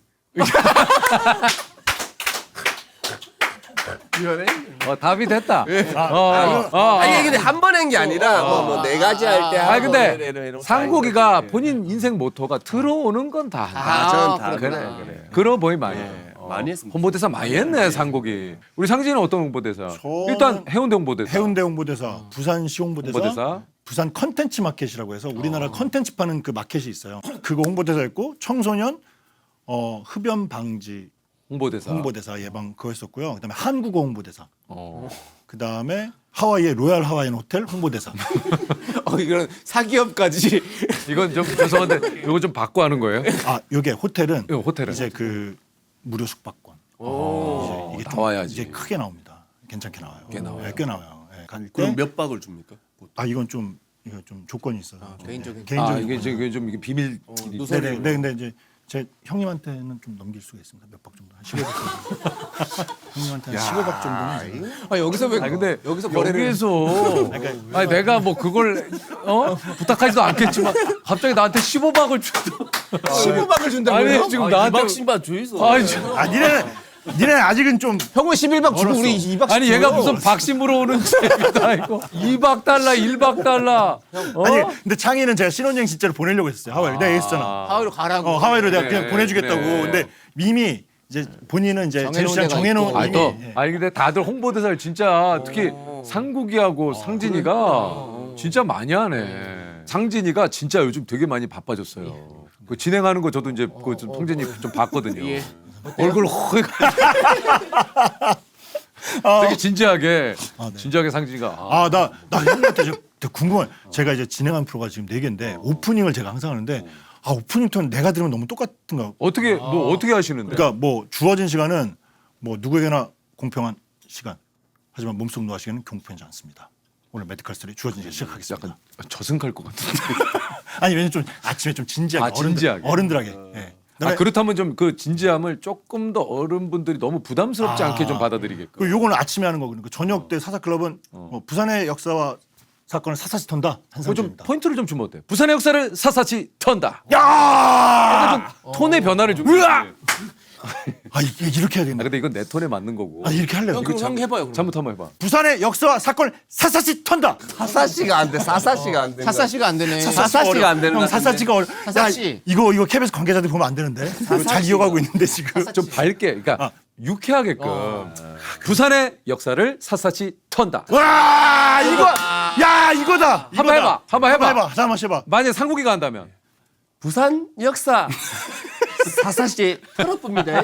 답이 됐다. 아니 근데 한 번 한 게 아니라 뭐 네 가지 할 때. 아 하고 근데 이런 상국이가 본인 인생 모토가 들어오는 건 다 한다. 저는 다 그렇구나. 그래. 그런 보이 많이 해. 많이 했습니다. 홍보대사 많이 했네 상국이. 우리 상진이는 어떤 홍보대사? 저는 일단 해운대 홍보대사. 해운대 홍보대사, 부산시 홍보대사, 홍보대사. 부산 컨텐츠 마켓이라고 해서 우리나라 컨텐츠 파는 그 마켓이 있어요. 그거 홍보대사 했고 청소년 흡연 방지 홍보대사. 홍보대사 예방 그거 했었고요. 그다음에 한국어 홍보대사. 어. 그다음에 하와이의 로얄 하와이안 호텔 홍보대사. 이런 사기업까지. 이건 좀 죄송한데 이거 좀 받고 하는 거예요? 아, 요게 호텔은 이거 호텔은 이제 그 무료 숙박권. 이제 이게 좀 나와야지. 이제 크게 나옵니다. 괜찮게 나와요. 꽤 나와요. 네, 꽤 나와요. 네, 갈 때. 그럼 몇 박을 줍니까? 이건 좀 조건이 있어요. 개인적인. 이게 좀 이게 비밀. 네, 네, 근데 이제 제 형님한테는 좀 넘길 수가 있습니다. 몇 박 정도, 한 15박 정도. 형님한테 한 15박 정도는. 아 여기서 왜? 근데 여기서 거래를. 여기서 아니 내가 뭐 그걸 부탁하지도 않겠지만 갑자기 나한테 15박을 주도. 15박을 준다고요? 아니 지금 나한테 박신바 주의소. 아니 지금 니네 아직은 좀 형은 11박 주고 우리 2박. 아니 얘가 무슨 박심으로 오는 재미도 아니고 2박 달러 1박 달러. 아니 근데 창희는 제가 신혼여행 진짜로 보내려고 했었어요. 하와이. 내가 얘기했잖아. 하와이로 가라고. 하와이로 내가 그래, 그냥 보내주겠다고. 그래. 근데 이미 이제 본인은 이제 정해놓은 제주시장 데가 정해놓은 있고. 아니 이미. 또 예. 아니 근데 다들 홍보대사를 진짜 특히 상국이하고 상진이가 진짜 많이 하네. 상진이가 진짜 요즘 되게 많이 바빠졌어요. 그 진행하는 거 저도 이제 그 통진이 좀 봤거든요. 얼굴 허 되게 진지하게 네. 진지하게 상진이가 나 형님한테 저 궁금한. 제가 이제 진행한 프로가 지금 4개인데 오프닝을 제가 항상 하는데 오프닝 톤 내가 들으면 너무 똑같은가. 어떻게 뭐 어떻게 하시는데? 그러니까 뭐 주어진 시간은 뭐 누구에게나 공평한 시간. 하지만 몸속 노화 시간은 공평하지 않습니다. 오늘 메디컬 스토리 주어진 시간 시작하겠습니다. 약간 저승갈 것 같은데. 아니 왜냐면 좀 아침에 좀 진지하게, 진지하게. 어른들하게. 예. 그다음에 그렇다면 좀 그 진지함을 조금 더 어른분들이 너무 부담스럽지 않게 좀 받아들이게끔. 그 요거는 아침에 하는 거고, 그 저녁 때 사사클럽은 뭐 부산의 역사와 사건을 사사시 턴다 좀 한상입니다. 포인트를 좀 주면 어때? 부산의 역사를 사사치 턴다. 야! 톤의 변화를 좀. 으아! 이렇게 해야 되겠네. 근데 이건 내 톤에 맞는 거고. 이렇게 할래요. 그럼 형 해봐요. 그럼. 잘못 한번 해봐. 부산의 역사와 사건을 사사시 턴다. 사사시가 안 돼. 사사시가 안 돼. 사사시가 안 되네. 사사시가 안 되는 형 것 같은데. 사사시가 사사시. 야, 이거 KBS 관계자들 보면 안 되는데. 이거 잘 이어가고 있는데 지금. 좀 밝게, 그러니까 유쾌하게끔 부산의 역사를 사사치 턴다. 와 이거 야 이거다. 한번 해봐, 한번 해봐. 한번 해봐. 만약 상국이가 한다면 부산 역사 사사시 털어봅니다.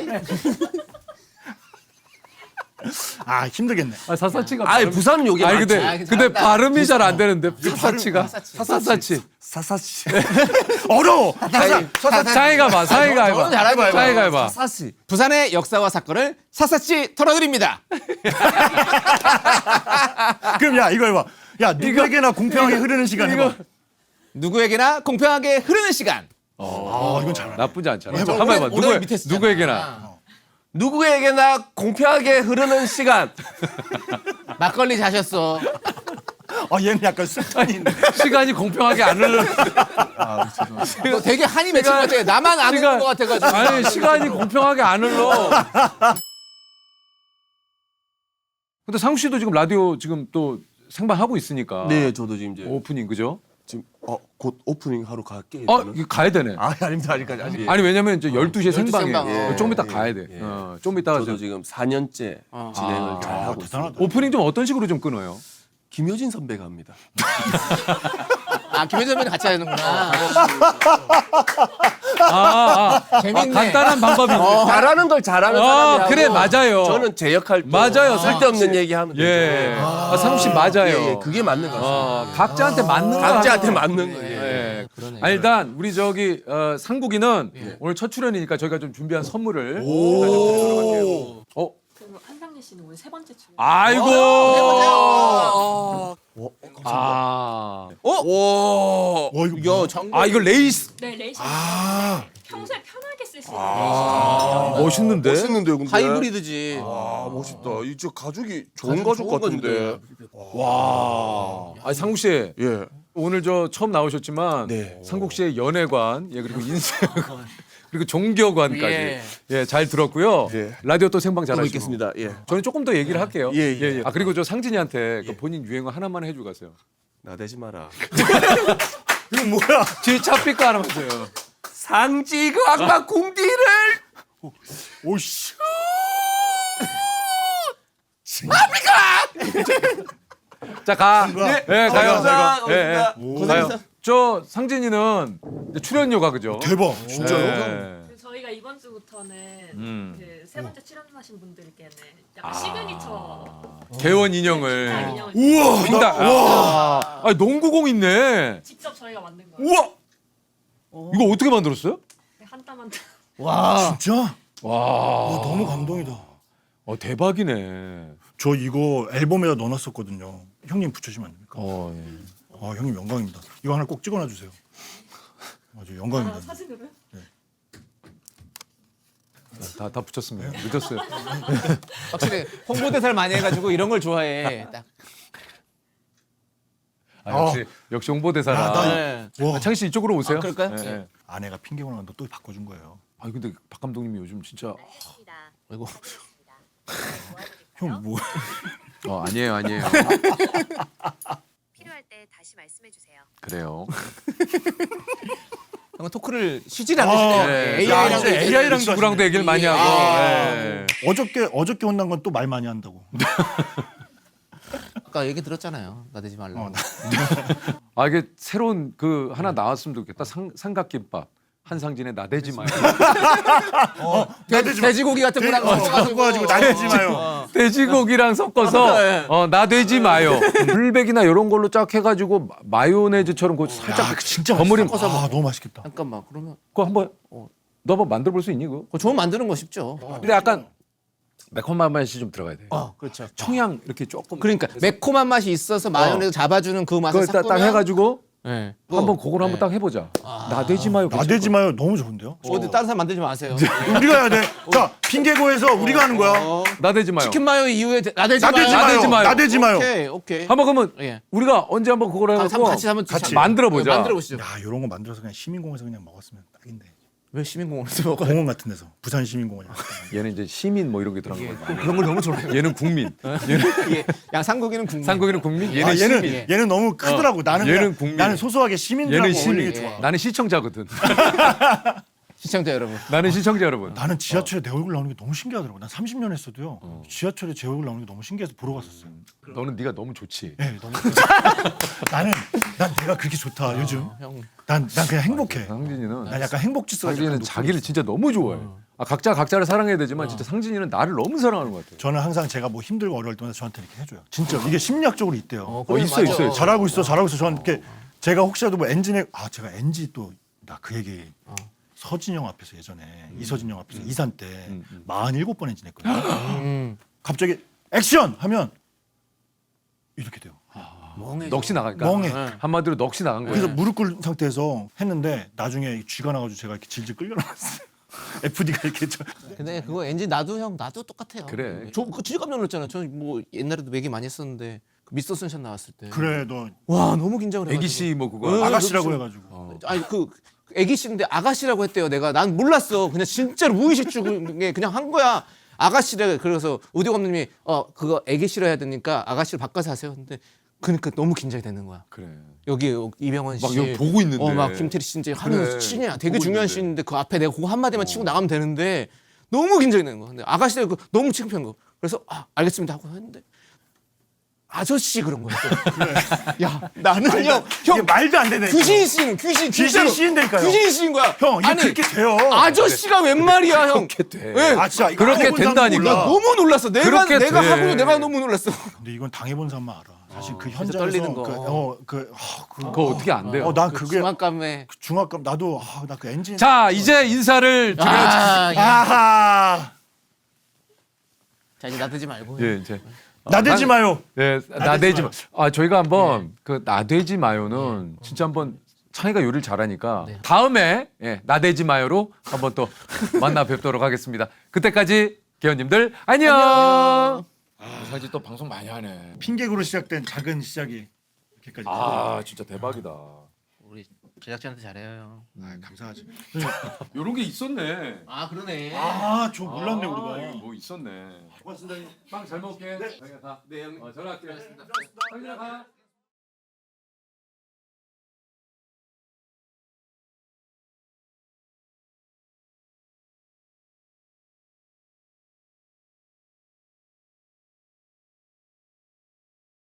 힘들겠네. 사사치가. 아니 부산은 여기 아니 맞지. 근데 발음이 잘 안 되는데 사사치가 사사치. 사사시. 어려워. 차이가 봐, 차이가 해봐. 저는 잘해봐요. 차이가 해봐. 사사시. 부산의 역사와 사건을 사사치 털어드립니다. 그럼 야 이거 해봐. 야 누구에게나 공평하게 흐르는 시간 해봐. 누구에게나 공평하게 흐르는 시간. 이건 잘하네. 나쁘지 않잖아. 해봐. 한번 해봐. 오래 밑에 쓰잖아. 누구에게나. 누구에게나 공평하게 흐르는 시간. 막걸리 자셨어. 얘는 약간 습관이 있네. 시간이 공평하게 안 흘러. 너 되게 한이 맺힌 것 같아. 나만 안 흐르는 것 같아가지고. 아니 시간이 공평하게 안 흘러. 근데 상우 씨도 지금 라디오 지금 또 생방하고 있으니까. 네, 저도 지금 이제 오프닝 그죠? 지금 곧 오프닝 하러 갈게요. 이거 가야 되네. 아닙니다. 아직까지 아직. 아니 왜냐면 이제 12시에 12시 생방이에요. 생방. 조금 이따 가야 돼. 좀 이따가 저도 지금 4년째 진행을 잘 하고 있습니다. 대단하다. 오프닝 좀 어떤 식으로 좀 끊어요? 김효진 선배가 합니다. 아 김혜선 선배님 같이 하는구나. 재밌네. 간단한 방법이. 잘하는 걸 잘하는 사람이 그래 맞아요. 저는 제 역할 맞아요. 쓸데없는 얘기하면 되죠. 예. 상욱 씨 맞아요. 예, 그게 맞는 것 같습니다. 각자한테 맞는 거. 각자한테 맞는 거예요. 예. 그러네. 아니, 일단 우리 저기 상국이는 오늘 첫 출연이니까 저희가 좀 준비한 선물을 드리도록 할게요. 그리고 한상재 씨는 오늘 3번째 출연. 아이고. 와 이거 정말 이거 레이스. 네, 레이싱. 평소에 편하게 쓸 수 있는 멋있는데. 멋있는데요, 근데. 하이브리드지. 아, 멋있다. 이 저 가죽이 좋은 가죽 같은데. 와. 상국 씨. 예. 오늘 저 처음 나오셨지만 네. 상국 씨의 연애관, 예 그리고 인생 그리고 종교관까지 예. 예 잘 들었고요. 예. 라디오 또 생방 또 잘하시고. 뵙겠습니다. 예. 저는 조금 더 얘기를 할게요. 예. 아 그리고 저 상진이한테 그 본인 유행어 하나만 해주고 가세요. 나대지 마라. 이거 뭐야? 뒤에 차삐까 하나만 해요. 상지 그 악마 궁디를 오씨. 자 가. 네. 예 가요. 감사합니다. 예. 가요. 저 상진이는 이제 출연료가 그죠? 대박. 진짜요? 예. 그래서 저희가 이번 주부터는 음. 그 3번째 출연하신 분들께는 약간 시그니처 개원 인형을. 인형을 우와. pin다. 농구공 있네. 직접 저희가 만든 거예요. 우와. 이거 어떻게 만들었어요? 한 땀 한 땀. 와. 진짜? 와. 와, 너무 감동이다. 대박이네. 저 이거 앨범에다 넣어놨었거든요. 형님 붙여주면 안 됩니까? 예. 형님 영광입니다. 이거 하나 꼭 찍어놔 주세요. 아주 영광입니다. 사진으로요? 다 붙였습니다. 늦었어요. 확실히 홍보대사를 많이 해가지고 이런 걸 좋아해. 딱. 역시 홍보대사라. 야, 나 네. 와. 창희 씨 이쪽으로 오세요. 그럴까요? 예, 예. 네. 아내가 핑계고 나서 또 바꿔준 거예요. 근데 박 감독님이 요즘 진짜 아이고. 형 뭐? 아니에요. 필요할 때 다시 말씀해 주세요. 그래요. 형은 토크를 쉬질 않으시네요. 네. AI랑 이제 AI랑 친구랑도 얘기를 많이 하고. 예. 어저께 혼난 건 또 말 많이 한다고. 아까 얘기 들었잖아요. 나대지 말라. 이게 새로운 그 하나 나왔으면 좋겠다. 삼각김밥. 한상진의 나대지 마요. 돼지고기 같은 거랑 섞어가지고 나대지 마요. 돼지고기랑 섞어서 나대지 마요. 불백이나 이런 걸로 쫙 해가지고 마요네즈처럼 그 살짝 진짜 버무린 아 너무 맛있겠다. 잠깐만 그러면 그거 한번 너 한번 만들어 볼 수 있니 그거? 그거 좋은 만드는 거 쉽죠. 근데 약간 매콤한 맛이 좀 들어가야 돼. 그렇죠. 청양 이렇게 조금. 그러니까 매콤한 맛이 있어서 마요네즈 잡아주는 그 맛을 그걸 딱 해가지고 네. 한번 그걸 한번 딱 해보자. 나대지 마요. 나대지 마요 너무 좋은데요. 어디 다른 사람 만들지 마세요. 우리가 해야 돼. 자 핑계고에서 우리가 하는 거야. 나대지 마요. 치킨 마요 이후에 나대지 나대지 마요. 나대지 마요. 나대지 마요. 오케이. 한번 그러면 예. 우리가 언제 한번 그걸 해갖고 같이 만들어 보자. 만들어 보시죠. 야 이런 거 만들어서 그냥 시민공원에서 그냥 먹었으면 딱인데. 왜 시민공원에서 먹어? 공원 같은 데서 부산 시민공원. 얘는 이제 시민 뭐 이런 게 들어간 거야. 그런 걸 너무 좋아해요. 얘는 국민. 예. 야 상국이는 국민. 상국이는 국민. 얘는 아, 얘는 시민. 얘는 너무 크더라고. 나는 얘는 그냥, 국민. 나는 소소하게 시민들하고 얘는 어울리는 게 시민. 좋아. 나는 시청자거든. 시청자 여러분. 나는 시청자 여러분. 나는 지하철에 내 얼굴 나오는 게 너무 신기하더라고. 난 30년 했어도 지하철에 제 얼굴 나오는 게 너무 신기해서 보러 갔었어요. 너는 네가 너무 좋지. 네, 너무. 난 내가 그렇게 좋다 요즘. 형. 난 그냥 행복해. 상진이는 난 약간 행복지수가 상진이는 약간 자기를 높고. 진짜 너무 좋아해. 각자 각자를 사랑해야 되지만 진짜 상진이는 나를 너무 사랑하는 것 같아. 저는 항상 제가 뭐 힘들고 어려울 때마다 저한테 이렇게 해줘요. 진짜 이게 심리학적으로 있대요. 있어 맞아. 있어요. 잘하고 있어. 저한테 제가 혹시라도 뭐 엔진에 제가 엔지 또 나 그 얘기 서진영 앞에서 예전에 이서진영 앞에서 이산 때 47번 엔진했거든요. 갑자기 액션 하면 이렇게 돼요. 넋이 나가니까. 멍해. 한마디로 넋이 나간 거야. 그래서 무릎 꿇은 상태에서 했는데 나중에 쥐가 나가지고 제가 이렇게 질질 끌려나갔어요. FD가 이렇게 근데 그거 엔진 나도 똑같아요. 그래. 저 진짜 깜짝 놀랐잖아요. 저는 뭐 옛날에도 얘기 많이 했었는데 그 미스터 선샤인 나왔을 때. 그래 너 와 너무 긴장을 해가지고. 애기 씨 뭐 그거. 아가씨라고 해가지고 아니 그 애기 씨인데 아가씨라고 했대요. 내가 난 몰랐어. 그냥 진짜로 무의식 중에 그냥 한 거야. 아가씨래. 그래서 우디 감독님이 그거 애기 씨로 해야 되니까 아가씨로 바꿔서 하세요. 근데 그러니까 너무 긴장이 되는 거야. 그래. 여기 이병헌 씨 막 여기 보고 있는데. 막 김태리 씨 이제 하면서 그래. 씬이야. 되게 보고 중요한 있는데. 씬인데 그 앞에 내가 그거 한 마디만 치고 나가면 되는데 너무 긴장이 되는 거야. 근데 아가씨가 너무 창피한 거. 그래서 알겠습니다 하고 했는데 아저씨 그런 거야. 야 나는 형 이게 말도 안 되네. 귀신 진짜로 귀신인다니까요. 귀신인 거야. 형 이게 아니 그렇게 돼요. 아저씨가 웬 말이야 형. 그렇게 돼. 예. 아 진짜 이거 그렇게 당해본 사람은 된다니까. 몰라. 너무 놀랐어. 내가 그렇게 돼. 하고도 내가 너무 놀랐어. 근데 이건 당해본 사람만 알아. 사실 그 현장에서 떨리는 거. 그거 어떻게 안 돼요? 난 그게 중압감에. 중압감 나도 나 그 엔진. 자 이제 인사를 드려야지. 아하. 자 이제 나대지 말고. 예 이제. 나대지 마요. 네, 나대지 마. 아 저희가 한번 그 나대지 마요는 진짜 한번 창희가 요리를 잘하니까 다음에 나대지 마요로 한번 또 만나 뵙도록 하겠습니다. 그때까지 개원님들 안녕. 사실 또 방송 많이 하네. 핑계구로 시작된 작은 시작이 이렇게까지. 아 진짜 대박이다. 우리 제작진한테 잘해요. 감사하지. 요런 게 있었네. 아 그러네. 저 몰랐네 우리가. 이거 뭐 있었네. 고맙습니다. 빵 잘 먹게. 네. 가. 네 형님. 전화할게요. 형님 가.